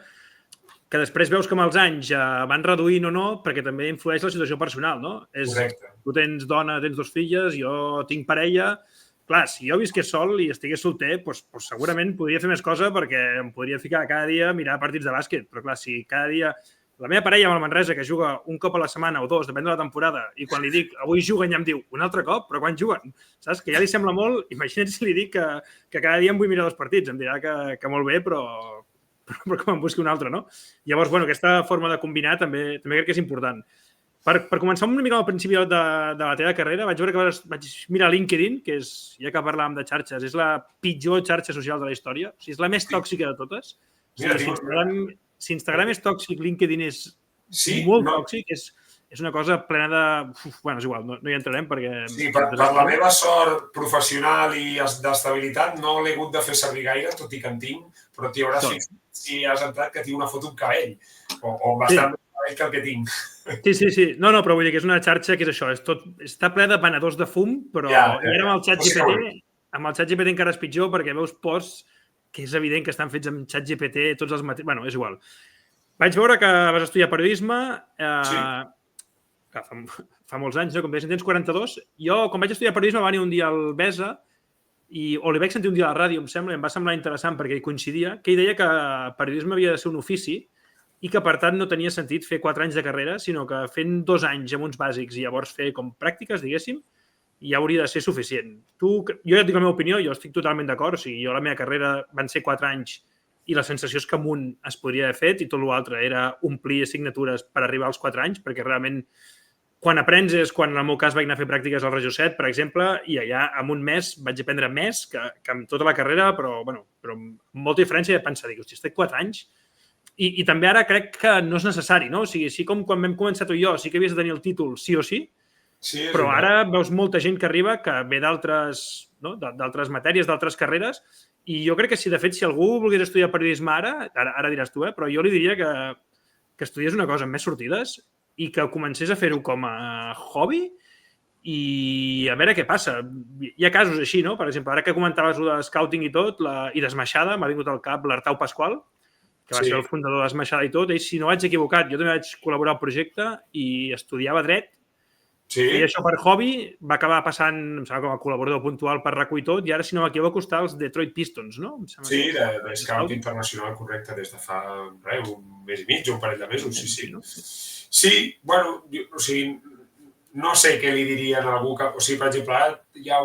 que després veus que amb els anys van reduint o no, perquè també influeix la situació personal, no? Correcte. Tu tens dona, tens 2 filles, jo tinc parella... Clar, si jo visqués sol i estigués solter, doncs segurament podria fer més cosa perquè em podria ficar cada dia a mirar partits de bàsquet. Però clar, si cada dia... La meva parella amb el Manresa, que juga un cop a la setmana o 2, depèn de la temporada, i quan li dic avui juguen ja em diu un altre cop, però quan juguen? Saps? Que ja li sembla molt. Imagina't si li dic que cada dia em vull mirar 2 partits. Em dirà que molt bé, però que me'n busqui un altre, no? Llavors, bueno, aquesta forma de combinar també crec que és important. Per començar una mica al principi de la teva carrera, vaig veure que vaig mirar LinkedIn, que és, ja que parlàvem de xarxes, és la pitjor xarxa social de la història. O sigui, és la més tòxica de totes. Si Instagram és tòxic, LinkedIn és molt tòxic, és una cosa plena de... Bueno, és igual, no hi entrarem perquè... Sí, per la meva sort professional i d'estabilitat no l'he hagut de fer servir gaire, tot i que en tinc, però t'hi hauràs fixat si has entrat que tinc una foto amb cabell, o bastant més cabell que el que tinc. Sí. No, però vull dir que és una xarxa que és això, està ple de venedors de fum, però i ara amb el ChatGPT encara és pitjor perquè veus posts que és evident que estan fets amb ChatGPT, tots els mateixos... Bueno, és igual. Vaig veure que vas estudiar periodisme, fa molts anys, no? Com deies, en tens 42. Jo, quan vaig estudiar periodisme, va venir un dia al Besa, o li vaig sentir un dia a la ràdio, em sembla, i em va semblar interessant perquè hi coincidia, que ell deia que periodisme havia de ser un ofici i que, per tant, no tenia sentit fer 4 anys de carrera, sinó que fent 2 anys amb uns bàsics i llavors fer com pràctiques, diguéssim, ja hauria de ser suficient. Jo ja et dic la meva opinió, jo estic totalment d'acord. O sigui, jo la meva carrera van ser 4 anys i la sensació és que amunt es podria haver fet i tot l'altre era omplir assignatures per arribar als 4 anys, perquè realment quan aprens és quan en el meu cas vaig anar a fer pràctiques al Regió 7, per exemple, i allà en un mes vaig aprendre més que amb tota la carrera, però amb molta diferència de pensar, dic, hosti, estic 4 anys i també ara crec que no és necessari, no? O sigui, sí com quan vam començar tu i jo, sí que havies de tenir el títol sí o sí, però ara veus molta gent que arriba que ve d'altres matèries, d'altres carreres, i jo crec que si, de fet, si algú volgués estudiar periodisme ara diràs tu, però jo li diria que estudiés una cosa amb més sortides i que comencés a fer-ho com a hobby i a veure què passa. Hi ha casos així, no? Per exemple, ara que comentaves de scouting i tot, i d'Esmaixada, m'ha vingut al cap l'Artau Pasqual, que va ser el fundador d'Esmaixada i tot, i si no vaig equivocat, jo també vaig col·laborar al projecte i estudiava dret. I això per hobby va acabar passant, em sembla, com a col·laborador puntual per RACU i tot, i ara, si no m'equivoco, està als Detroit Pistons, no? Sí, de scout internacional, correcte, des de fa un mes i mig, un parell de mesos, sí. Sí, bueno, o sigui, no sé què li dirien a algú que... O sigui, per exemple, hi ha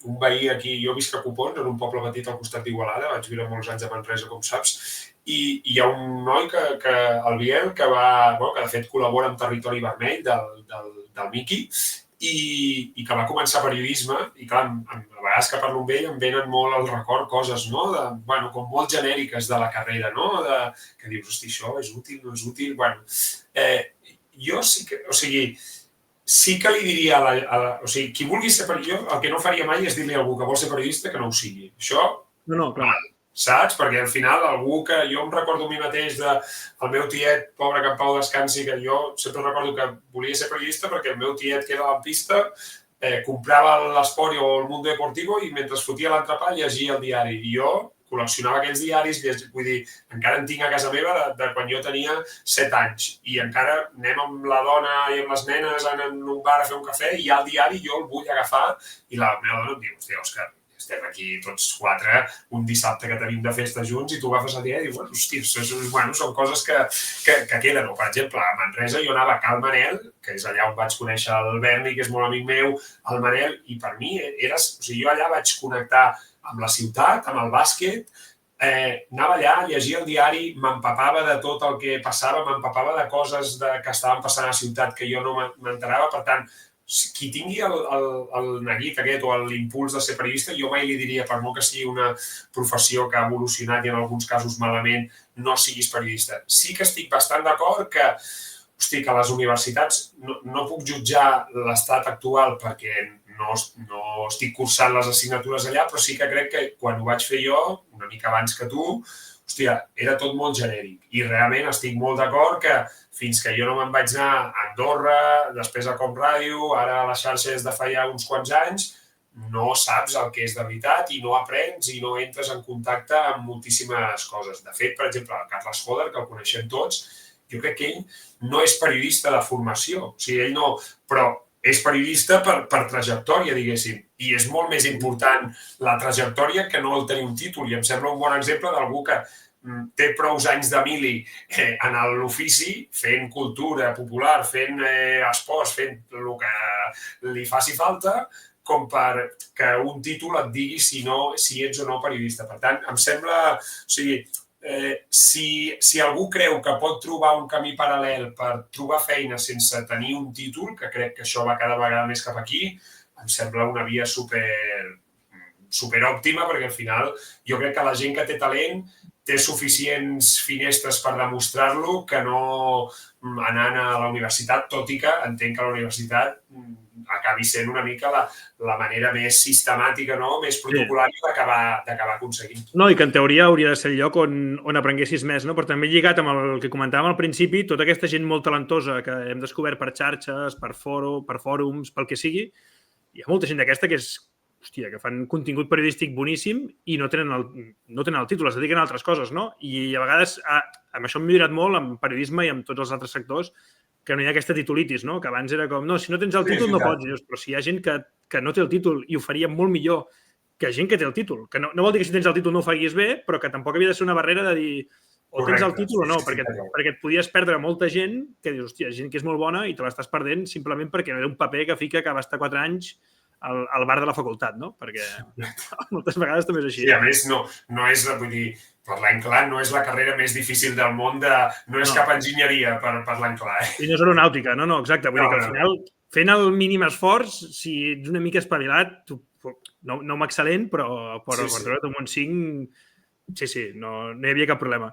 un veí aquí, jo visc a Copons, en un poble petit al costat d'Igualada, vaig viure molts anys a Manresa, com saps, i hi ha un noi el Biel, que de fet col·labora amb Territori Vermell del Miqui, i que va començar periodisme, i clar, a vegades que parlo amb ell em venen molt al record coses, no? Com molt genèriques de la carrera, no? Que dius, hosti, això és útil, no és útil? Jo sí que, sí que li diria qui vulgui ser periodista, el que no faria mai és dir-li a algú que vol ser periodista que no ho sigui. Això, no, clar. Saps? Perquè al final algú que jo em recordo a mi mateix del meu tiet, pobre que en pau descansi, que jo sempre recordo que volia ser periodista perquè el meu tiet, que era lampista, comprava l'Esport o el Mundo Deportivo i mentre fotia l'entrepà llegia el diari. I jo col·leccionava aquells diaris, vull dir, encara en tinc a casa meva de quan jo tenia 7 anys. I encara anem amb la dona i amb les nenes en un bar a fer un cafè i hi ha el diari, jo el vull agafar i la meva dona em diu, hòstia, Òscar, estem aquí tots 4 un dissabte que tenim de festa junts i tu agafes el diari i dius, hòstia, són coses que queden. O, per exemple, a Manresa jo anava a Cal Manel, que és allà on vaig conèixer el Berni, que és molt amic meu, el Manel, i per mi jo allà vaig connectar amb la ciutat, amb el bàsquet, anava allà, llegia el diari, m'empapava de tot el que passava, m'empapava de coses que estaven passant a la ciutat que jo no m'enterava, per tant, qui tingui el neguit aquest o l'impuls de ser periodista, jo mai li diria, per molt que sigui una professió que ha evolucionat i en alguns casos malament, no siguis periodista. Sí que estic bastant d'acord que les universitats, no puc jutjar l'estat actual perquè no estic cursant les assignatures allà, però sí que crec que quan ho vaig fer jo, una mica abans que tu, era tot molt genèric. I realment estic molt d'acord que fins que jo no me'n vaig anar a Andorra, després a Com Ràdio, ara a les xarxes de fa ja uns quants anys, no saps el que és de veritat i no aprens i no entres en contacte amb moltíssimes coses. De fet, per exemple, el Carles Joder, que el coneixem tots, jo crec que ell no és periodista de formació. O sigui, ell no... Però és periodista per trajectòria, diguéssim. I és molt més important la trajectòria que no el tenir un títol. I em sembla un bon exemple d'algú que té prou anys de mili en l'ofici, fent cultura popular, fent esports, fent el que li faci falta, com per que un títol et digui si ets o no periodista. Per tant, em sembla... Si algú creu que pot trobar un camí paral·lel per trobar feina sense tenir un títol, que crec que això va cada vegada més cap aquí, em sembla una via super òptima, perquè al final jo crec que la gent que té talent té suficients finestres per demostrar-lo que no anant a la universitat, tot i que entenc que la universitat acabi sent una mica la manera més sistemàtica, més protocolària d'acabar aconseguint. No, i que en teoria hauria de ser el lloc on aprenguessis més, no? Però també lligat amb el que comentàvem al principi, tota aquesta gent molt talentosa que hem descobert per xarxes, per fòrums, pel que sigui, hi ha molta gent d'aquesta que que fan contingut periodístic boníssim i no tenen el títol, es dediquen a altres coses, no? I a vegades, amb això m'he mirat molt, amb periodisme i amb tots els altres sectors, que no hi ha aquesta titulitis, no? Que abans era com, no, si no tens el títol no pots. Però si hi ha gent que no té el títol i ho faria molt millor que gent que té el títol, que no vol dir que si tens el títol no ho faries bé, però que tampoc havia de ser una barrera de dir o tens el títol o no, perquè et podies perdre molta gent que dius, hòstia, gent que és molt bona i te l'estàs perdent simplement perquè no era un paper que fica que va estar 4 anys al bar de la facultat, no? Perquè moltes vegades també és així. Sí, a més, no és, vull dir, parlant clar, no és la carrera més difícil del món, no és cap enginyeria, parlant clar. I no és aeronàutica, no, exacte. Vull dir que al final, fent el mínim esforç, si ets una mica espavilat, no amb excel·lent, però per treure't un 5, sí, no hi havia cap problema.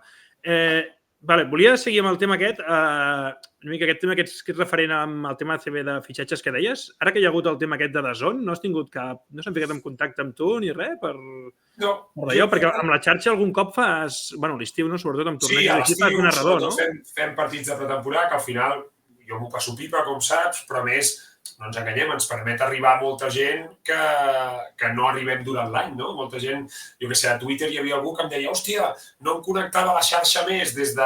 Volia seguir amb el tema aquest, una mica aquest tema que és referent amb el tema CB de fitxatges que deies. Ara que hi ha hagut el tema aquest de DAZN, no s'han ficat en contacte amb tu ni res per allò? Perquè amb la xarxa algun cop fas, l'estiu, no? Sobretot amb torneig de l'equip, fas un narrador, no? Fem partits de pretemporada que al final jo m'ho passo pipa, com saps, però a més, no ens enganyem, ens permet arribar a molta gent que no arribem durant l'any, no? Molta gent, jo què sé, a Twitter hi havia algú que em deia, hòstia, no em connectava a la xarxa més des de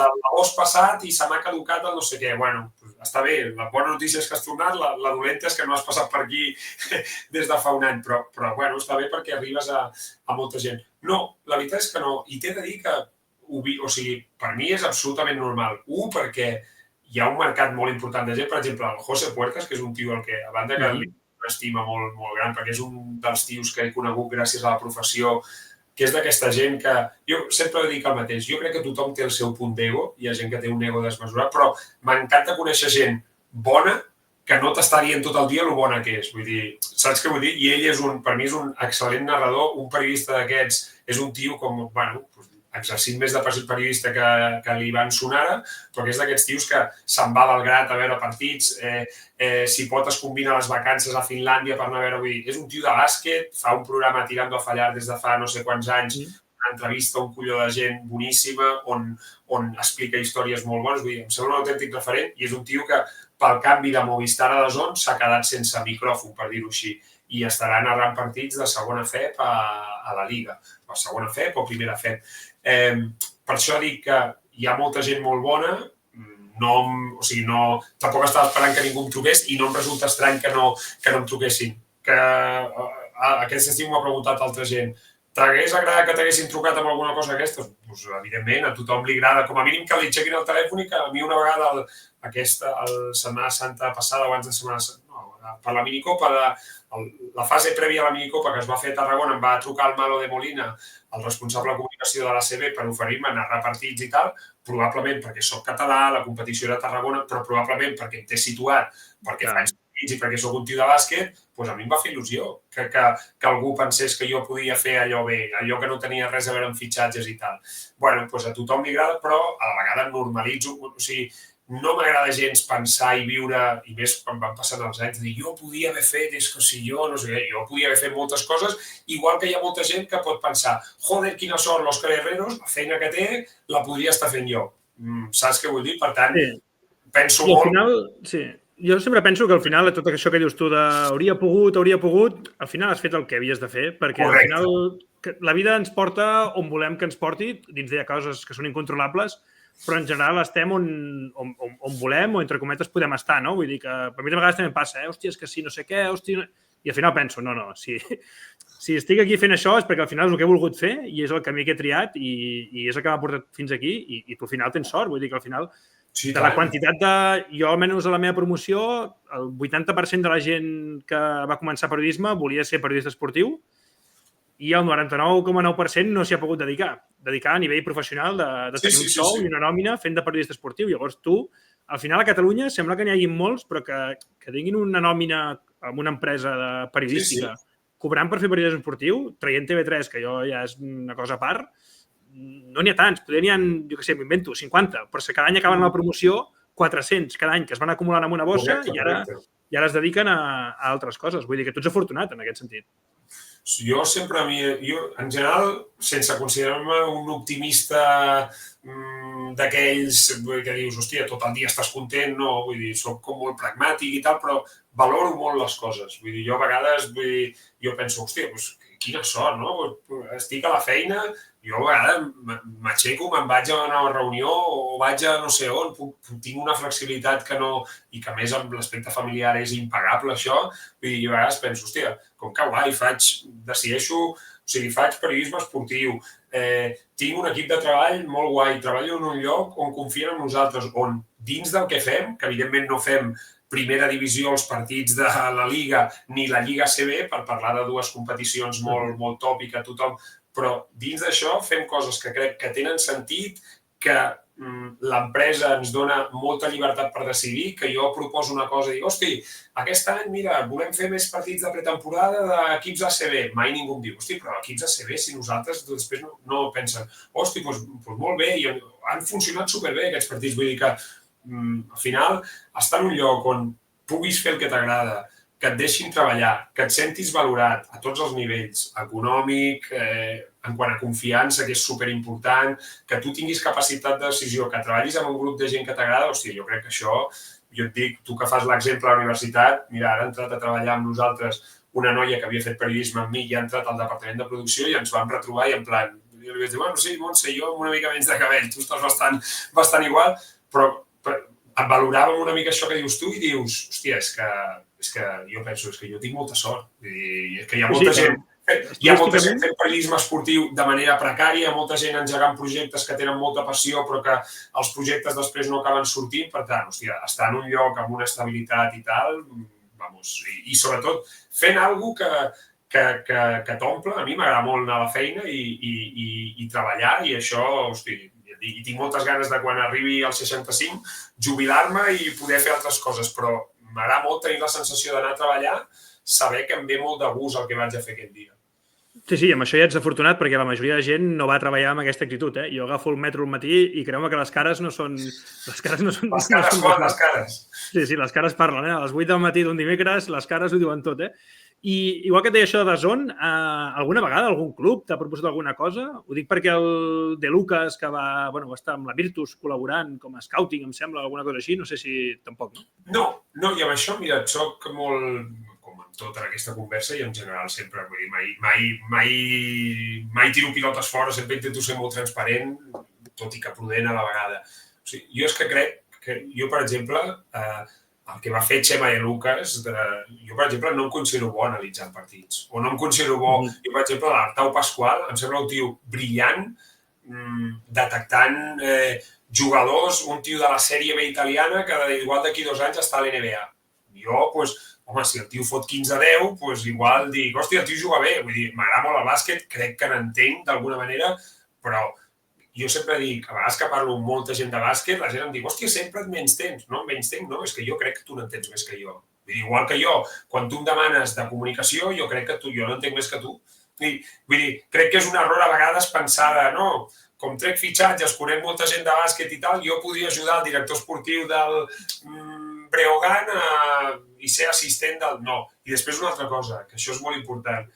l'agost passat i se m'ha caducat el no sé què. Bueno, està bé, la bona notícia és que has tornat, la dolenta és que no has passat per aquí des de fa un any, però bueno, està bé perquè arribes a molta gent. No, la veritat és que no, i t'he de dir que, per mi és absolutament normal. Perquè hi ha un mercat molt important de gent, per exemple, el José Puertas, que és un tio al que, a banda que una estima molt, molt gran, perquè és un dels tios que he conegut gràcies a la professió, que és d'aquesta gent que... Jo sempre dic el mateix, jo crec que tothom té el seu punt d'ego, hi ha gent que té un ego desmesurat, però m'encanta conèixer gent bona que no t'està dient tot el dia lo bona que és. Vull dir, saps què vull dir? I ell és per mi és un excel·lent narrador, un periodista d'aquests, és un tio com, bueno, exercint més de periodista que li van sonar ara, però que és d'aquests tios que se'n va del Grat a veure partits, si pot es combina les vacances a Finlàndia per anar a veure, vull dir, és un tio de bàsquet, fa un programa Tirando a Fallar des de fa no sé quants anys, una entrevista a un colló de gent boníssima, on explica històries molt bones, vull dir, em sembla un autèntic referent i és un tio que pel canvi de Movistar a DAZN s'ha quedat sense micròfon, per dir-ho així, i estarà narrant partits de segona FEP a la Lliga, o segona FEP o primera FEP. Per això dic que hi ha molta gent molt bona, tampoc estava esperant que ningú em truqués i no em resulta estrany que no em truquessin. Aquest estiu m'ha preguntat altra gent, t'hagués agradat que t'haguessin trucat amb alguna cosa d'aquestes? Doncs, evidentment, a tothom li agrada, com a mínim que li aixequin el telèfon i que a mi una vegada la Setmana Santa passada, abans de Setmana Santa, per la minicopa, la fase prèvia a la minicopa que es va fer a Tarragona, em va trucar el Malo de Molina, el responsable de comunicació de l'ACB, per oferir-me narrar partits i tal, probablement perquè soc català, la competició era a Tarragona, però probablement perquè em té situat, perquè faig partits i perquè soc un tio de bàsquet, doncs a mi em va fer il·lusió que algú pensés que jo podia fer allò bé, allò que no tenia res a veure amb fitxatges i tal. Bé, doncs a tothom li agrada, però a la vegada normalitzo, o sigui, no m'agrada gens pensar i viure, i més quan van passant els anys, de dir jo podia haver fet, és que si jo, no sé què, jo podia haver fet moltes coses, igual que hi ha molta gent que pot pensar, joder, quina sort, l'Òscar Herreros, la feina que té, la podria estar fent jo. Saps què vull dir? Per tant, penso molt... Al final, sí. Jo sempre penso que al final tot això que dius tu de hauria pogut, al final has fet el que havies de fer, perquè al final la vida ens porta on volem que ens porti, dins hi ha coses que són incontrolables, però en general estem on volem o, entre cometes, podem estar, no? Vull dir que per mi de vegades també passa, hòstia, és que sí, no sé què, hòstia... I al final penso, no, si estic aquí fent això és perquè al final és el que he volgut fer i és el camí que he triat i és el que m'ha portat fins aquí i tu al final tens sort, vull dir que al final de la quantitat de... Jo, almenys a la meva promoció, el 80% de la gent que va començar periodisme volia ser periodista esportiu i el 99,9% no s'hi ha pogut dedicar a nivell professional de tenir un sou i una nòmina fent de periodista esportiu. Llavors tu, al final a Catalunya sembla que n'hi hagi molts, però que tinguin una nòmina amb una empresa periodística cobrant per fer periodisme esportiu, traient TV3, que jo ja és una cosa a part, no n'hi ha tants. Potser n'hi ha, jo què sé, m'invento, 50, però cada any acaben la promoció 400 cada any, que es van acumulant en una bossa i ara es dediquen a altres coses. Vull dir que tu ets afortunat en aquest sentit. Jo sempre, en general, sense considerar-me un optimista d'aquells que dius, hòstia, tot el dia estàs content, no, vull dir, soc com molt pragmàtic i tal, però valoro molt les coses. Vull dir, jo a vegades, jo penso, hòstia, quina sort, no? Estic a la feina, jo a vegades m'aixeco, me'n vaig a una reunió o vaig a no sé on, tinc una flexibilitat que no... I que a més amb l'aspecte familiar és impagable, això. Vull dir, a vegades penso, hòstia, com que guai, decideixo, o sigui, faig periodisme esportiu, tinc un equip de treball molt guai, treballo en un lloc on confien en nosaltres, on dins del que fem, que evidentment no fem primera divisió els partits de la Lliga ni la Lliga CB, per parlar de dues competicions molt top i que tothom... Però dins d'això fem coses que crec que tenen sentit, que l'empresa ens dona molta llibertat per decidir, que jo proposo una cosa i dic, hosti, aquest any, mira, volem fer més partits de pretemporada d'equips ACB. Mai ningú em diu, hosti, però equips ACB, si nosaltres després no pensen, hosti, doncs molt bé, i han funcionat superbé aquests partits. Vull dir que al final, estar en un lloc on puguis fer el que t'agrada, que et deixin treballar, que et sentis valorat a tots els nivells, econòmic, en quant a confiança, que és superimportant, que tu tinguis capacitat de decisió, que treballis amb un grup de gent que t'agrada, hòstia, jo crec que això, jo et dic, tu que fas l'exemple a la universitat, mira, ara ha entrat a treballar amb nosaltres una noia que havia fet periodisme amb mi i ha entrat al departament de producció i ens vam retrobar i en plan, jo li vaig dir, bueno, sí, Montse, jo amb una mica menys de cabell, tu estàs bastant igual, però valoràvem una mica això que dius tu i dius, hòstia, és que jo penso, és que jo tinc molta sort. És que hi ha molta gent fent periodisme esportiu de manera precària, molta gent engegant projectes que tenen molta passió però que els projectes després no acaben sortint. Per tant, hòstia, estar en un lloc amb una estabilitat i tal, vamos, i sobretot fent alguna cosa que t'omple. A mi m'agrada molt anar a la feina i treballar, i això, hosti, i tinc moltes ganes de quan arribi als 65 jubilar-me i poder fer altres coses, però m'agrada molt tenir la sensació d'anar a treballar, saber que em ve molt de gust el que vaig a fer aquest dia. Sí, amb això ja ets afortunat perquè la majoria de gent no va a treballar amb aquesta actitud. Jo agafo el metro al matí i creu-me que les cares no són... Les cares fan, les cares. Sí, les cares parlen. A les 8 del matí d'un dimecres les cares ho diuen tot. I igual que et deia això de DAZN, alguna vegada algun club t'ha proposat alguna cosa? Ho dic perquè el De Lucas, que va estar amb la Virtus col·laborant com a scouting, em sembla, alguna cosa així, no sé si tampoc, no? No, i amb això, mira, soc molt... tota aquesta conversa i en general sempre, vull dir, mai tiro pilotes fora, sempre intento ser molt transparent, tot i que prudent a la vegada. O sigui, jo és que crec que jo, per exemple, el que va fer Chema De Lucas, jo, per exemple, no em considero bo analitzant partits, o no em considero bo. Jo, per exemple, l'Artau Pasqual em sembla un tio brillant, detectant jugadors, un tio de la Sèrie B italiana que igual d'aquí 2 anys està a l'NBA. Jo, doncs, home, si el tio fot 15-10, doncs igual dic, hòstia, el tio juga bé. Vull dir, m'agrada molt el bàsquet, crec que n'entenc d'alguna manera, però jo sempre dic, a vegades que parlo amb molta gent de bàsquet, la gent em diu, hòstia, sempre et menystens. No, menystens no, és que jo crec que tu n'entens més que jo. Vull dir, igual que jo, quan tu em demanes de comunicació, jo crec que jo n'entenc més que tu. Vull dir, crec que és un error a vegades pensar de, no, com trec fitxatges, conec molta gent de bàsquet i tal, jo podria ajudar el director esportiu del Breogán i ser assistent del... No. I després una altra cosa, que això és molt important.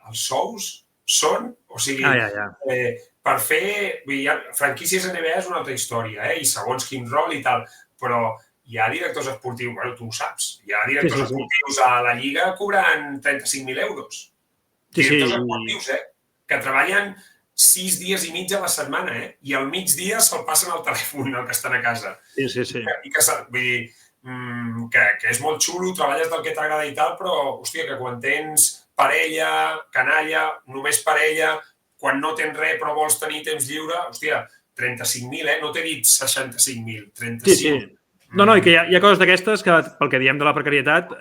Els sous són... O sigui, per fer... Franquícies NBA és una altra història, i segons quin rol i tal, però hi ha directors esportius, bueno, tu ho saps, hi ha directors esportius a la Lliga cobrant 35.000 euros. Directors esportius, que treballen 6 dies i mig a la setmana, i al migdia se'l passen al telèfon, el que estan a casa. Sí. I que, vull dir, que és molt xulo, treballes del que t'agrada i tal, però, hòstia, que quan tens parella, canalla, només parella, quan no tens res però vols tenir temps lliure, hòstia, 35.000, no t'he dit 65.000, 35. Sí. No, i que hi ha coses d'aquestes que, pel que diem de la precarietat,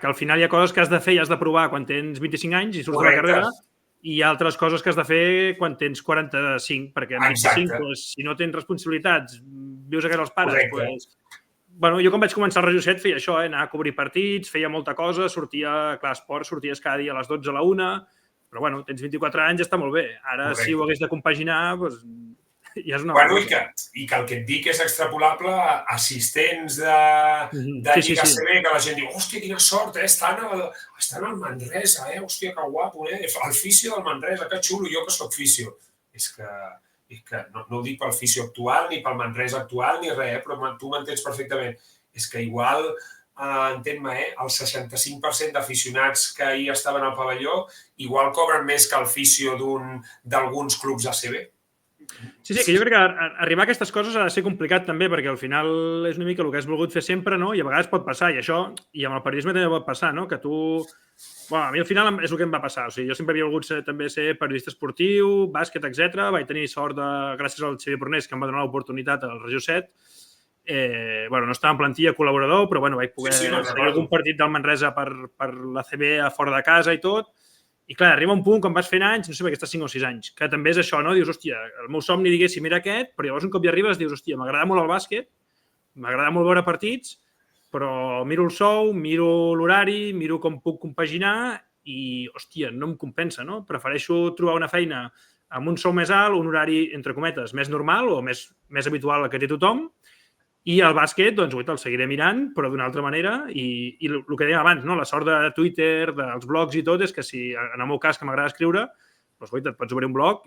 que al final hi ha coses que has de fer i has de provar quan tens 25 anys i surts de la carrera, i altres coses que has de fer quan tens 45, perquè amb 25, si no tens responsabilitats, vius a casa dels pares, jo quan vaig començar al Regió 7 feia això, anar a cobrir partits, feia molta cosa, sortia, clar, esport, sorties cada dia a les 12 a la 1, però tens 24 anys, està molt bé. Ara, si ho hagués de compaginar, doncs ja és una cosa. I que el que et dic és extrapolable a assistents de Lliga CB, que la gent diu, hòstia, quina sort, estan al Manresa, hòstia, que guapo, el fisio del Manresa, que xulo, jo que soc fisio. És que no ho dic pel fisio actual, ni pel Manresa actual, ni res, però tu m'entens perfectament. És que igual, entén-me, el 65% d'aficionats que ahir estaven al pavelló igual cobren més que el fisio d'alguns clubs ACB. Sí, que jo crec que arribar a aquestes coses ha de ser complicat també, perquè al final és una mica el que has volgut fer sempre, no? I a vegades pot passar, i amb el periodisme també pot passar, no? Que tu... A mi al final és el que em va passar. O sigui, jo sempre havia volgut també ser periodista esportiu, bàsquet, etc. Vaig tenir sort, gràcies al Xavier Pornés, que em va donar l'oportunitat al Regió 7. No estava en plantilla col·laborador, però vaig poder seguir algun partit del Manresa per l'ACB a fora de casa i tot. I clar, arriba un punt, quan vas fent anys, no sé, perquè estàs 5 o 6 anys, que també és això, no? Dius, hòstia, el meu somni, diguéssim, era aquest, però llavors un cop hi arribes dius, hòstia, m'agrada molt el bàsquet, m'agrada molt veure partits, però miro el sou, miro l'horari, miro com puc compaginar i, hòstia, no em compensa, no? Prefereixo trobar una feina amb un sou més alt, un horari, entre cometes, més normal o més habitual que té tothom, i el bàsquet, doncs, el seguiré mirant, però d'una altra manera, i el que dèiem abans, no? La sort de Twitter, dels blogs i tot, és que si, en el meu cas, que m'agrada escriure, doncs, et pots obrir un blog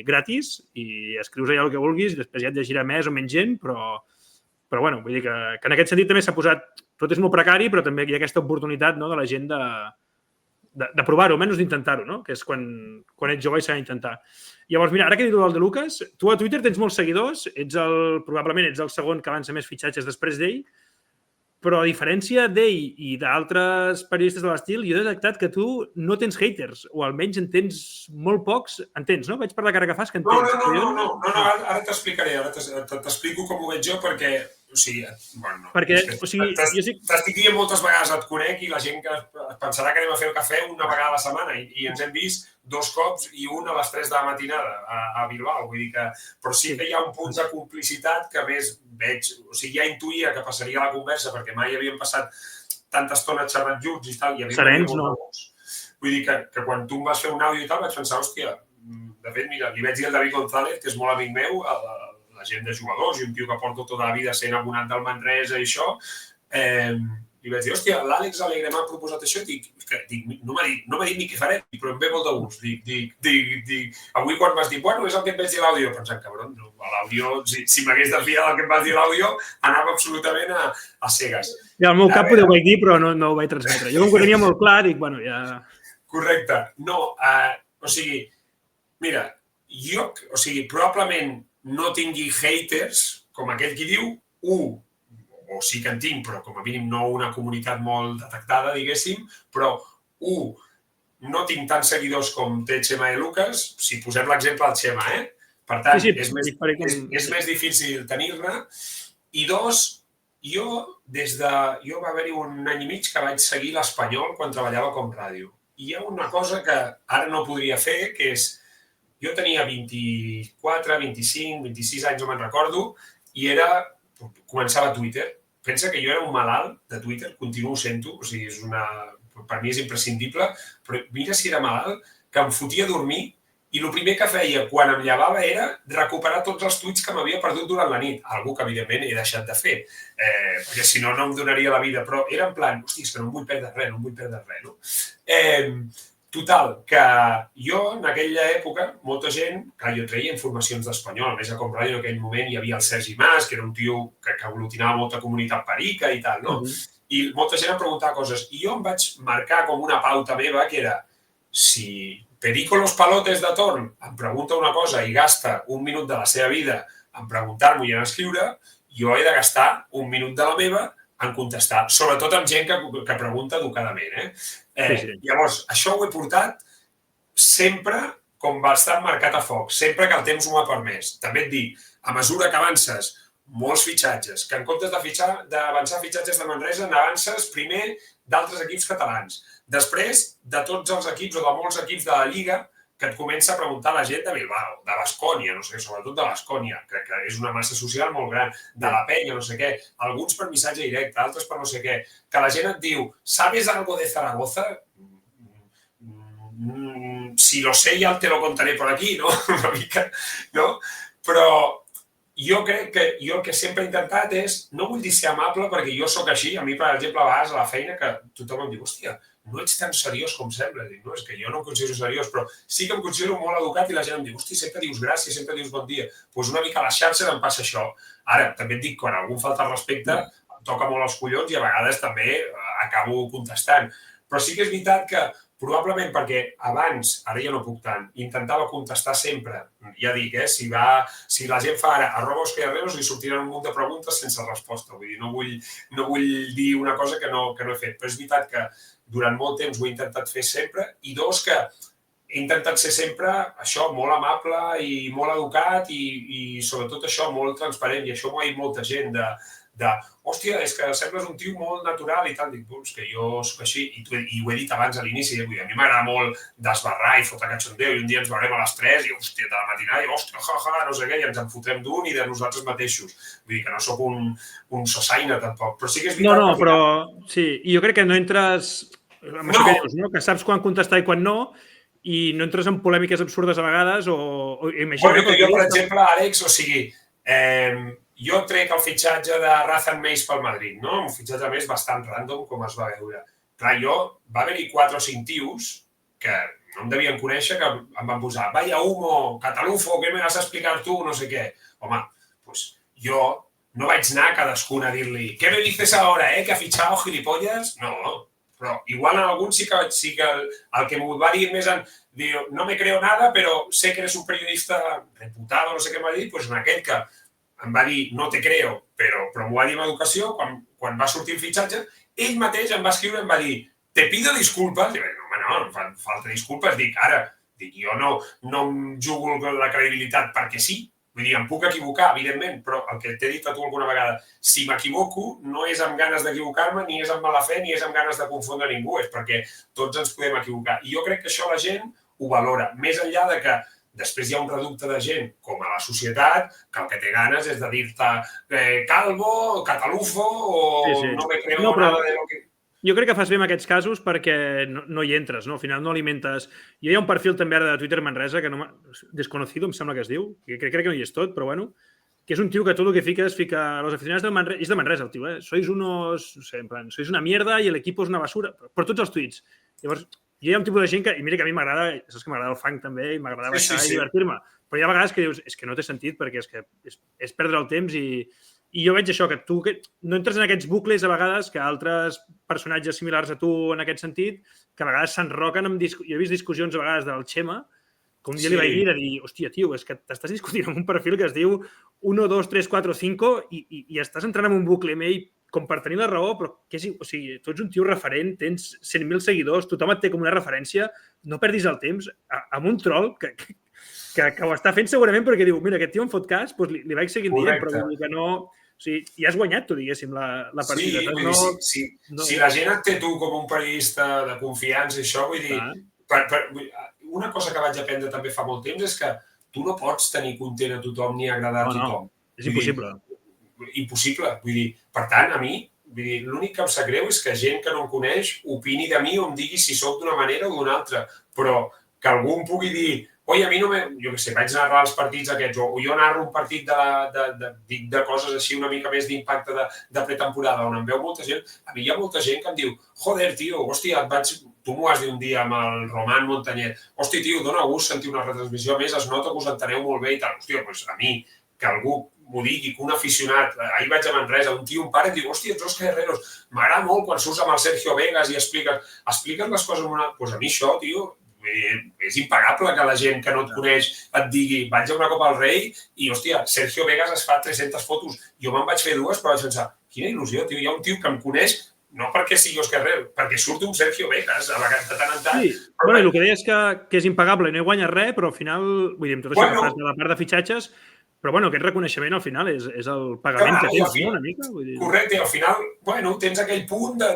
gratis i escrius allà el que vulguis, i després ja et llegirà més o menys gent, però vull dir que en aquest sentit també s'ha posat, tot és molt precari, però també hi ha aquesta oportunitat de la gent de provar-ho, almenys d'intentar-ho, no? Que és quan ets jove i s'ha d'intentar. Llavors, mira, ara que he dit el de Lucas, tu a Twitter tens molts seguidors, probablement ets el segon que avança més fitxatges després d'ell, però a diferència d'ell i d'altres periodistes de l'estil, jo he detectat que tu no tens haters, o almenys en tens molt pocs, entens, no? Veig per la cara que fas que en tens. No, ara t'explicaré, ara t'explico com ho veig jo, perquè O sigui, bueno, Perquè, o sigui, jo sí... t'estic dient moltes vegades et conec i la gent que pensarà que anem a fer el cafè una vegada a la setmana i ens hem vist 2 cops i un a les 3 de la matinada a Bilbao. Vull dir que... Però sí que hi ha un punt de complicitat que més veig... O sigui, ja intuïa que passaria la conversa perquè mai havíem passat tanta estona xerrant junts i tal. Serens, no? Vull dir que quan tu em vas fer un àudio i tal vaig pensar, hòstia, de fet, mira, li vaig dir al David González, que és molt amic meu, la gent de jugadors i un tio que porto tota la vida sent abonat del Manresa i això, li vaig dir, hòstia, l'Àlex Alegre m'ha proposat això, dic, no m'ha dit ni què farem, però em ve molt de gust. Dic, avui quan m'has dit, bueno, és el que et vaig dir a l'àudio, pensant, cabron, a l'àudio, si m'hagués de fiar del que em vas dir a l'àudio, anava absolutament a cegues. Ja, al meu cap ho vaig dir, però no ho vaig transmetre. Jo com que ho tenia molt clar, dic, bueno, ja... Correcte. No, o sigui, mira, probablement no tingui haters, com aquell qui diu, o sí que en tinc, però com a mínim no una comunitat molt detectada, diguéssim, però no tinc tants seguidors com té Xema i Lucas, si posem l'exemple al Xema, Per tant, és més difícil tenir-ne. I 2, jo va haver-hi un any i mig que vaig seguir l'Espanyol quan treballava com ràdio. I hi ha una cosa que ara no podria fer, que és jo tenia 24, 25, 26 anys, no me'n recordo, i començava a Twitter. Pensa que jo era un malalt de Twitter, continuo sent-ho, o sigui, per mi és imprescindible, però mira si era malalt, que em fotia a dormir i el primer que feia quan em llevava era recuperar tots els tuits que m'havia perdut durant la nit, algo que evidentment he deixat de fer, perquè si no, no em donaria la vida, però era en plan, hosti, és que no em vull perdre res, no? Total, que jo en aquella època, molta gent, clar, jo treia informacions d'Espanyol, a més a Com Ràdio en aquell moment hi havia el Sergi Mas, que era un tio que aglutinava molta comunitat perica i tal, no? I molta gent em preguntava coses. I jo em vaig marcar com una pauta meva, que era, si Perico Los Palotes de torn em pregunta una cosa i gasta un minut de la seva vida en preguntar-m'ho i en escriure, jo he de gastar un minut de la meva en contestar, sobretot amb gent que pregunta educadament. Llavors, això ho he portat sempre com bastant marcat a foc, sempre que el temps ho ha permès. També et dic, a mesura que avances molts fitxatges, que en comptes d'avançar fitxatges de Manresa, n'avances primer d'altres equips catalans. Després, de tots els equips o de molts equips de la Lliga, que et comença a preguntar la gent de Bilbao, de Baskonia, no sé, sobretot de Baskonia, que és una massa social molt gran, de la Penya, no sé què, alguns per missatge directe, altres per no sé què, que la gent et diu, ¿sabes algo de Zaragoza? Si lo sé ya te lo contaré por aquí, no? Una mica, no? Però jo crec que el que sempre he intentat és, no vull dir ser amable perquè jo sóc així, a mi, per exemple, a vegades a la feina que tothom em diu, hòstia, no ets tan seriós com sembla. Dic, no, és que jo no em considero seriós, però sí que em considero molt educat i la gent em diu, hosti, sempre dius gràcies, sempre dius bon dia. Doncs una mica a les xarxes em passa això. Ara, també et dic, quan a algú falta el respecte, em toca molt els collons i a vegades també acabo contestant. Però sí que és veritat que probablement perquè abans, ara ja no puc tant, intentava contestar sempre, ja dic, si la gent fa ara @OscarHerreros li sortiran un munt de preguntes sense resposta. Vull dir, no vull dir una cosa que no he fet, però és veritat que durant molt temps ho he intentat fer sempre i 2, que he intentat ser sempre això, molt amable i molt educat i sobretot això, molt transparent. I això m'ho ha dit molta gent de hòstia, és que sembles un tio molt natural i tal. Dic, doncs que jo soc així i ho he dit abans a l'inici. A mi m'agrada molt desbarrar i fotre cachondeo i un dia ens veurem a les 3 i hòstia, de la matinada i hòstia, jaja, no sé què, i ens en fotrem d'un i de nosaltres mateixos. Vull dir que no sóc un sosaina tampoc, però sí que és veritat. No, però sí, i jo crec que no entres amb això que dius, no? Que saps quan contestar i quan no, i no entres en polèmiques absurdes a vegades o imagina... Jo, per exemple, Àlex, o sigui, jo trec el fitxatge de Razan Meis pel Madrid, no? Un fitxatge més bastant random, com es va veure. Clar, va haver-hi 4 o 5 tios que no em devien conèixer, que em van posar vaya humo, catalufo, què me vas a explicar tu, no sé què. Home, doncs jo no vaig anar a cadascun a dir-li ¿qué me dices ahora, que ha fichado gilipollas? No, però igual en algun sí que el que m'ho va dir més diu, no me creo nada, però sé que eres un periodista reputado, no sé què m'ha dit, doncs en aquell que em va dir no te creo, però m'ho va dir amb educació, quan va sortir el fitxatge, ell mateix em va escriure i em va dir te pido disculpes, i vaig dir, home, no falta disculpes, jo no em jugo la credibilitat perquè sí, Vull dir, em puc equivocar, evidentment, però el que t'he dit a tu alguna vegada, si m'equivoco, no és amb ganes d'equivocar-me, ni és amb mala fe, ni és amb ganes de confondre ningú, és perquè tots ens podem equivocar. I jo crec que això la gent ho valora, més enllà de que després hi ha un reducte de gent, com a la societat, que el que té ganes és de dir-te calvo, catalufo o no me creo nada de lo que... Jo crec que fas bé en aquests casos perquè no hi entres, no? Al final no alimentes... Hi ha un perfil també ara de Twitter Manresa, que desconocido, em sembla que es diu, que crec que no hi és tot, però bueno, que és un tio que tot el que fica és fica los aficionados del Manresa, és de Manresa el tio, sois unos, no sé, en plan, sois una mierda i el equipo és una basura, per tots els tuits. Llavors, hi ha un tipus de gent que, i mira que a mi m'agrada, saps que m'agrada el funk també, i m'agrada baixar i divertir-me, però hi ha vegades que dius, és que no té sentit perquè és perdre el temps i jo veig això, que tu no entres en aquests bucles a vegades que altres personatges similars a tu en aquest sentit, que a vegades s'enroquen amb... Jo he vist discussions a vegades del Xema, que un dia li vaig dir, hòstia, tio, és que t'estàs discutint amb un perfil que es diu 1, 2, 3, 4, 5 i estàs entrant en un bucle amb ell com per tenir la raó, però o sigui, tu ets un tio referent, tens 100.000 seguidors, tothom et té com una referència, no perdis el temps amb un troll que ho està fent segurament perquè diu, mira, aquest tio em fot cas, doncs li vaig seguint dient, però vull dir que no... O sigui, ja has guanyat tu, diguéssim, la partida. Sí, si la gent et té tu com un periodista de confiança i això, vull dir, una cosa que vaig aprendre també fa molt temps és que tu no pots tenir content a tothom ni agradar a tothom. És impossible. Impossible. Vull dir, per tant, a mi, l'únic que em sap greu és que gent que no em coneix opini de mi o em digui si sóc d'una manera o d'una altra, però que algú em pugui dir oi, a mi no jo què sé, vaig narrar els partits aquests, o jo narro un partit de coses així una mica més d'impacte de pretemporada, on em veu molta gent, a mi hi ha molta gent que em diu, joder, tio, hòstia, tu m'ho has dit un dia amb el Roman Montañer, hòstia, tio, dona gust sentir una retransmissió, a més es nota que us enteneu molt bé i tal. Hòstia, doncs a mi, que algú m'ho digui, que un aficionat, ahir vaig a Manresa, un tio, un pare, diu, hòstia, ets Òscar Herreros, m'agrada molt quan surts amb el Sergio Vegas i expliques les coses amb una... Doncs a mi això, tio, és impagable que la gent que no et coneix et digui vaig a una Copa del Rei i, hòstia, Sergio Vegas es fa 300 fotos. Jo me'n vaig fer 2, però vaig pensar, quina il·lusió, tio. Hi ha un tio que em coneix, no perquè sigui Òscar Herrero, perquè surt un Sergio Vegas a vegades de tant en tant. Sí, bueno, i el que deies que és impagable i no hi guanyes res, però al final, vull dir, amb tot això que fas de la part de fitxatges, però bueno, aquest reconeixement al final és el pagament que tens, no, una mica? Correcte, i al final, bueno, tens aquell punt de...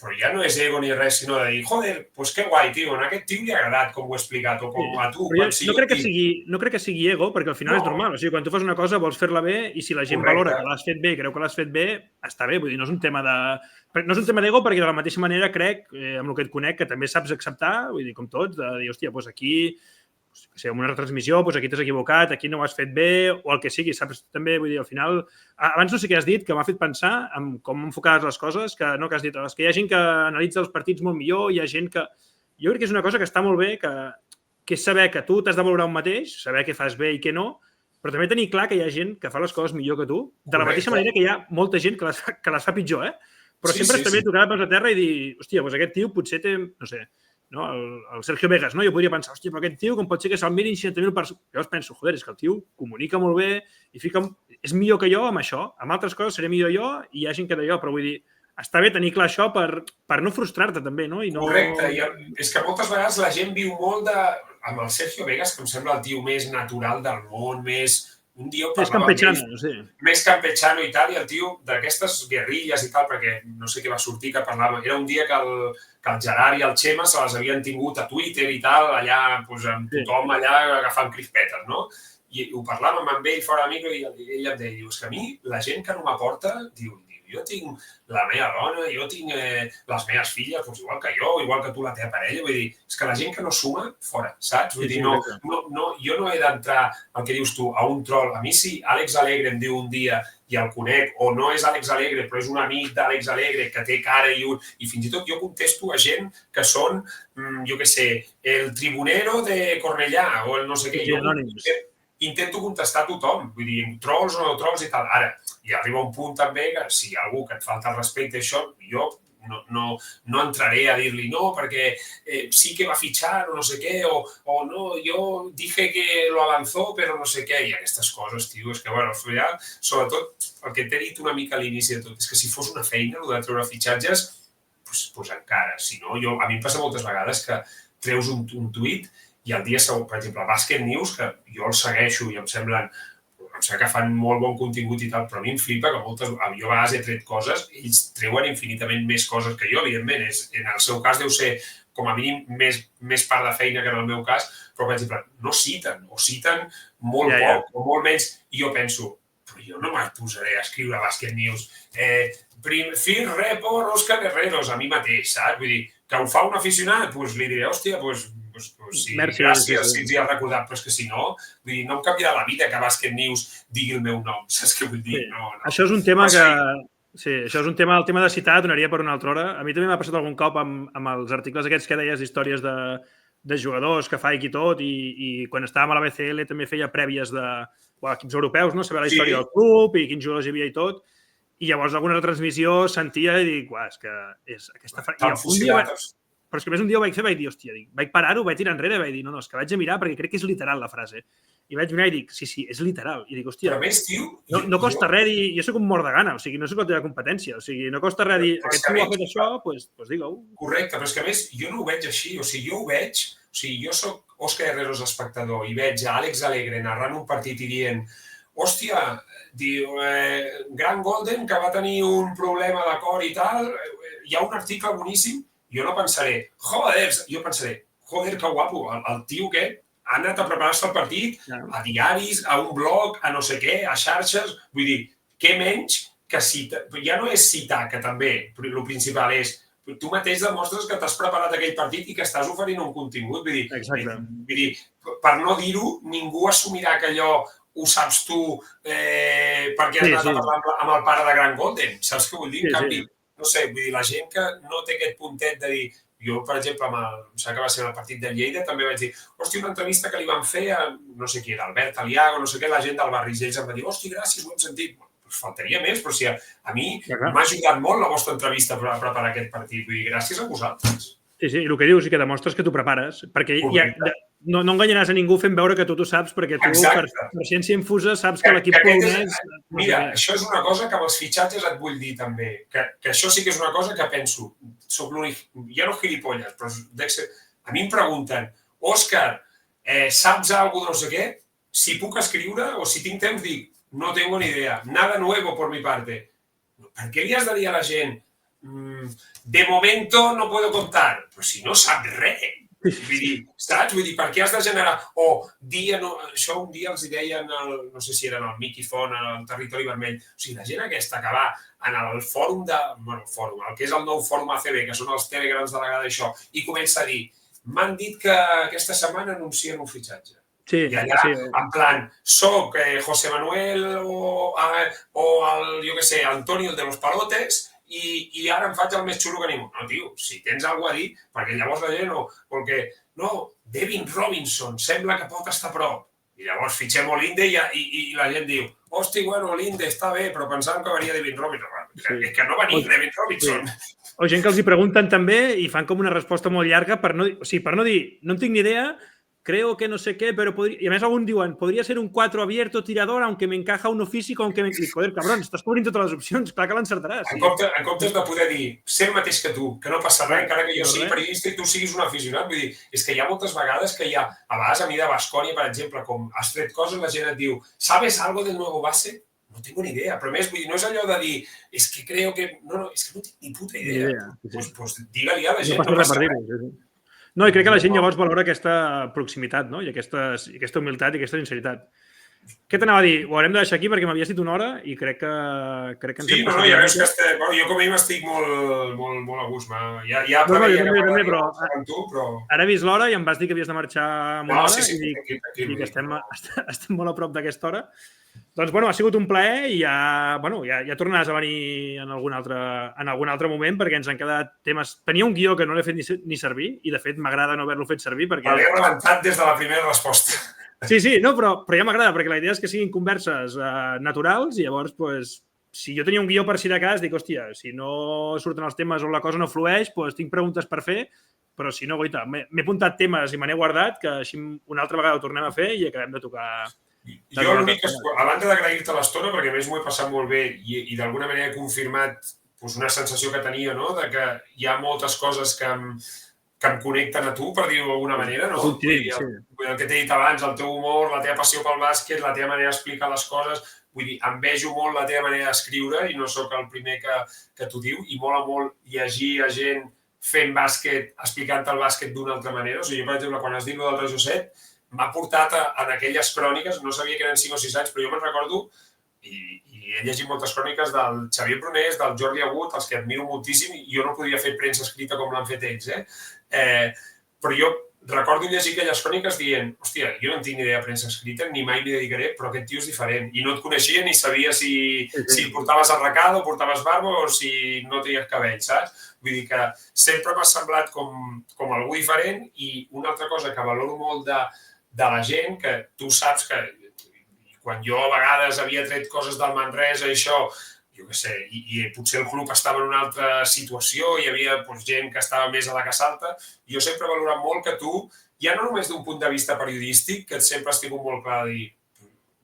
Però ja no és ego ni res, sinó de dir, joder, doncs que guai, tio, a aquest tio li ha agradat com ho he explicat, o com a tu. No crec que sigui ego, perquè al final és normal. O sigui, quan tu fas una cosa vols fer-la bé i si la gent valora que l'has fet bé i creu que l'has fet bé, està bé. Vull dir, no és un tema d'ego perquè de la mateixa manera crec, amb el que et conec, que també saps acceptar, vull dir, com tots, de dir, hòstia, doncs aquí... amb una retransmissió, doncs aquí t'has equivocat, aquí no ho has fet bé, o el que sigui, saps? També, vull dir, al final... Abans no sé què has dit, que m'ha fet pensar en com enfocar les coses, que has dit, és que hi ha gent que analitza els partits molt millor, hi ha gent que... Jo crec que és una cosa que està molt bé, que és saber que tu t'has de valorar un mateix, saber què fas bé i què no, però també tenir clar que hi ha gent que fa les coses millor que tu, de la mateixa manera que hi ha molta gent que les fa pitjor, Però sempre està bé tocar a terra i dir, hòstia, doncs aquest tio potser té, no sé, no? El Sergio Vegas, no? Jo podria pensar, hòstia, però aquest tio com pot ser que se'l mirin 60.000 persones? Jo penso, joder, és que el tio comunica molt bé i és millor que jo amb això. Amb altres coses seré millor jo i hi ha gent que de jo, però vull dir, està bé tenir clar això per no frustrar-te també, no? Correcte, és que moltes vegades la gent viu molt amb el Sergio Vegas, que em sembla el tio més natural del món, més... Un dia més campechano, no sé. Més campechano i tal, i el tio d'aquestes guerrilles i tal, perquè no sé què va sortir que parlàvem. Era un dia que el Gerard i el Xema se les havien tingut a Twitter i tal, allà, amb tothom allà agafant crispetes, no? I ho parlàvem amb ell fora de micro i ell em deia, és que a mi la gent que no m'aporta, diu, jo tinc la meva dona, jo tinc les meves filles, doncs igual que jo, igual que tu la teva parella, vull dir, és que la gent que no suma, fora, saps? Vull dir, jo no he d'entrar, el que dius tu, a un troll. A mi si Àlex Alegre em diu un dia i el conec, o no és Àlex Alegre, però és un amic d'Àlex Alegre que té cara i fins i tot jo contesto a gent que són, jo què sé, el tribunero de Cornellà, o el no sé què. Intento contestar a tothom, vull dir, trolls o no trolls i tal. Ara, hi arriba un punt també que si hi ha algú que et falta el respecte a això, jo no entraré a dir-li no, perquè sí que va fitxar o no sé què, o no, jo dije que lo avanzó, però no sé què, i aquestes coses, tio, és que, bueno, sobretot el que t'he dit una mica a l'inici de tot, és que si fos una feina, el de treure fitxatges, doncs encara, si no, a mi em passa moltes vegades que treus un tuit i el dia següent, per exemple, Basket News, que jo el segueixo i em semblen em sembla que fan molt bon contingut i tal, però a mi em flipa que jo a vegades he tret coses, ells treuen infinitament més coses que jo, evidentment. En el seu cas deu ser, com a mínim, més part de feina que en el meu cas, però, per exemple, no citen, o citen molt poc, o molt menys, i jo penso, però jo no me'n posaré a escriure a Basket News Phil Report, Òscar Herreros, a mi mateix, saps? Vull dir, que ho fa un aficionat, doncs li diré, hòstia, sí, gràcies, si ens hi has recordat, però és que si no, vull dir, no em canviarà la vida que Basket News digui el meu nom, saps què vull dir? No. Això és un tema que... Sí, això és un tema, el tema de citar donaria per una altra hora. A mi també m'ha passat algun cop amb els articles aquests que deies d'històries de jugadors que fa i tot, i quan estàvem a la BCL també feia prèvies d'equips europeus, no? Saber la història del club i quins jugadors hi havia i tot. I llavors alguna retransmissió sentia i dic, és que és aquesta... Però és que més un dia ho vaig fer, vaig dir, hòstia, vaig parar-ho, vaig tirar enrere, vaig dir, no, és que vaig a mirar perquè crec que és literal la frase. I vaig mirar i dic, sí, és literal. I dic, hòstia, però més, tio, no costa res dir, jo soc un mort de gana, o sigui, no soc la teva competència, o sigui, no costa res dir, aquest tio ha fet això, doncs digue-ho. Correcte, però és que a més, jo no ho veig així, o sigui, jo soc Òscar Herreros espectador i veig a Àlex Alegre narrant un partit i dient, hòstia, diu, Grant Golden, que va tenir un problema de cor i tal, hi ha un article boníssim, jo no pensaré, joder, que guapo, el tio que ha anat a preparar-se el partit a diaris, a un blog, a no sé què, a xarxes, vull dir, què menys que citar, ja no és citar, que també, el principal és, tu mateix demostres que t'has preparat aquell partit i que estàs oferint un contingut, vull dir, per no dir-ho, ningú assumirà que allò ho saps tu perquè has anat a parlar amb el pare de Grant Golden, saps què vull dir? En canvi, no sé, vull dir, la gent que no té aquest puntet de dir... Jo, per exemple, em sembla que va ser el partit de Lleida, també vaig dir, hòstia, una entrevista que li van fer a, no sé qui era, Albert Aliago, no sé què, la gent del barri, ells em va dir, hòstia, gràcies, ho hem sentit. Pues faltaria més, però si a mi m'ha ajudat molt la vostra entrevista per preparar aquest partit. Vull dir, gràcies a vosaltres. Sí, i el que dius i que demostres que t'ho prepares, perquè no enganyaràs a ningú fent veure que tu saps, perquè tu, per ciència infusa, saps que l'equip polonès... Mira, això és una cosa que amb els fitxatges et vull dir també, que això sí que és una cosa que penso, soc l'únic, ja no gilipolles, però a mi em pregunten, Òscar, saps alguna de no sé què? Si puc escriure o si tinc temps, dic, no tengo ni idea, nada nuevo por mi parte. Per què li has de dir a la gent de momento no puedo contar? Però si no sap res. Vull dir, saps? Vull dir, per què has de generar... Això un dia els deien, no sé si eren el Miqui Font, al Territori Vermell, o sigui, la gent aquesta que va en el fòrum el que és el nou fòrum ACB, que són els telegrams de la vegada d'això, i comença a dir, m'han dit que aquesta setmana anuncien un fitxatge. I allà, en plan, soc José Manuel o jo què sé, Antonio, el de los palotes, i ara em faig el més xulo que ningú. No, tio, si tens alguna cosa a dir, perquè llavors la gent no, Devin Robinson, sembla que pot estar a prop. I llavors fitxem Olinde i la gent diu, hosti, bueno, Olinde està bé, però pensàvem que venia Devin Robinson. És que no venia Devin Robinson. O gent que els hi pregunten també i fan com una resposta molt llarga per no dir, no en tinc ni idea, creo que no sé qué, pero podría... Y además algún diuen, podría ser un 4 abierto tirador, aunque me encaja uno físico, aunque me... Joder, cabrón, estàs cobrint totes les opcions, clar que l'encertaràs. En comptes de poder dir, ser el mateix que tu, que no passa res, encara que jo sigui periodista i tu siguis un aficionat, vull dir, és que hi ha moltes vegades que hi ha, a vegades a mi de Baskonia, per exemple, com has tret coses, la gent et diu, ¿sabes algo del nuevo base? No tengo ni idea, però més, vull dir, no és allò de dir, és que creo que... No, és que no tinc ni puta idea. Doncs digue-li a la gent, no passa res. No, i crec que la gent llavors valora aquesta proximitat, no? I aquesta humilitat i aquesta sinceritat. Què t'anava a dir? Ho haurem de deixar aquí perquè m'havies dit una hora i crec que ens hem passat. Sí, ja veus que jo com a mi m'estic molt a gust. Ja preveia que però ara he vist l'hora i em vas dir que havies de marxar amb una hora i que estem molt a prop d'aquesta hora. Doncs, bueno, ha sigut un plaer i ja tornaràs a venir en algun altre moment perquè ens han quedat temes... Tenia un guió que no l'he fet ni servir i, de fet, m'agrada no haver-lo fet servir perquè... L'he rebentat des de la primera resposta. Sí, no, però ja m'agrada perquè la idea és que siguin converses naturals i llavors, si jo tenia un guió per si de cas, dic, hòstia, si no surten els temes o la cosa no flueix, tinc preguntes per fer, però si no, goita, m'he apuntat temes i me n'he guardat que així una altra vegada ho tornem a fer i acabem de tocar... Jo l'únic que, a banda d'agrair-te l'estona, perquè a més m'ho he passat molt bé i d'alguna manera he confirmat una sensació que tenia, no?, de que hi ha moltes coses que que em connecten a tu, per dir-ho d'alguna manera, no? Vull dir, el que t'he dit abans, el teu humor, la teva passió pel bàsquet, la teva manera d'explicar les coses, vull dir, envejo molt la teva manera d'escriure i no sóc el primer que t'ho diu i mola molt llegir a gent fent bàsquet, explicant el bàsquet d'una altra manera. O sigui, jo, per exemple, quan has dit del Rejo 7, m'ha portat en aquelles cròniques, no sabia que eren 5 o 6 anys, però jo me'n recordo i he llegit moltes cròniques del Xavier Prunés, del Jordi Agut, els que admiro moltíssim, i jo no podria fer premsa escrita com l'han fet ells, però jo recordo llegir aquelles cròniques dient, hòstia, jo no en tinc ni idea de premsa escrita, ni mai m'hi dedicaré, però aquest tio és diferent. I no et coneixia ni sabia si portaves arracada o portaves barba o si no tenies cabell, saps? Vull dir que sempre m'ha semblat com algú diferent i una altra cosa que valoro molt de la gent, que tu saps que quan jo a vegades havia tret coses del Manresa i això, jo què sé, i potser el club estava en una altra situació, hi havia gent que estava més a la que salta, jo sempre he valorat molt que tu, ja no només d'un punt de vista periodístic, que sempre has tingut molt clar de dir,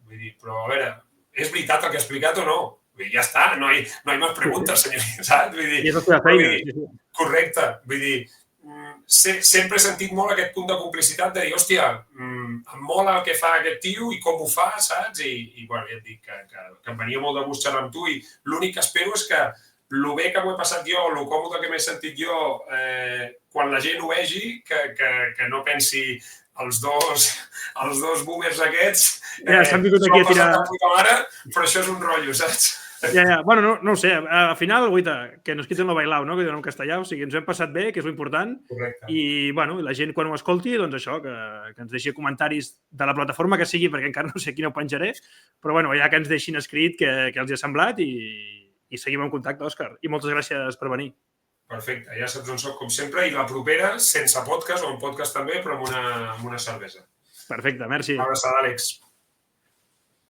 vull dir, però a veure, és veritat el que he explicat o no? Vull dir, ja està, no hi ha més preguntes, senyor, saps? Vull dir, I és la teva feina. Correcte, vull dir, sempre he sentit molt aquest punt de complicitat de dir, hòstia, em mola el que fa aquest tio i com ho fa, saps? I bueno, ja et dic que em venia molt de gust xerrar amb tu i l'únic que espero és que el bé que m'ho he passat jo, el còmode que m'he sentit jo, quan la gent ho vegi, que no pensi els dos boomers aquests s'han vingut aquí a tirar... però això és un rotllo, saps? Bueno, no ho sé. Al final, guaita, que nos quiten lo bailao, no? Que diuen en castellà. O sigui, ens ho hem passat bé, que és l'important. Correcte. I, bueno, la gent quan ho escolti, doncs això, que ens deixi comentaris de la plataforma que sigui, perquè encara no sé quina ho penjaré, però, bueno, ja que ens deixin escrit què els ha semblat i seguim en contacte, Òscar. I moltes gràcies per venir. Perfecte, ja saps on soc, com sempre, i la propera, sense podcast, o en podcast també, però amb una cervesa. Perfecte, merci. Una abraçada, Àlex.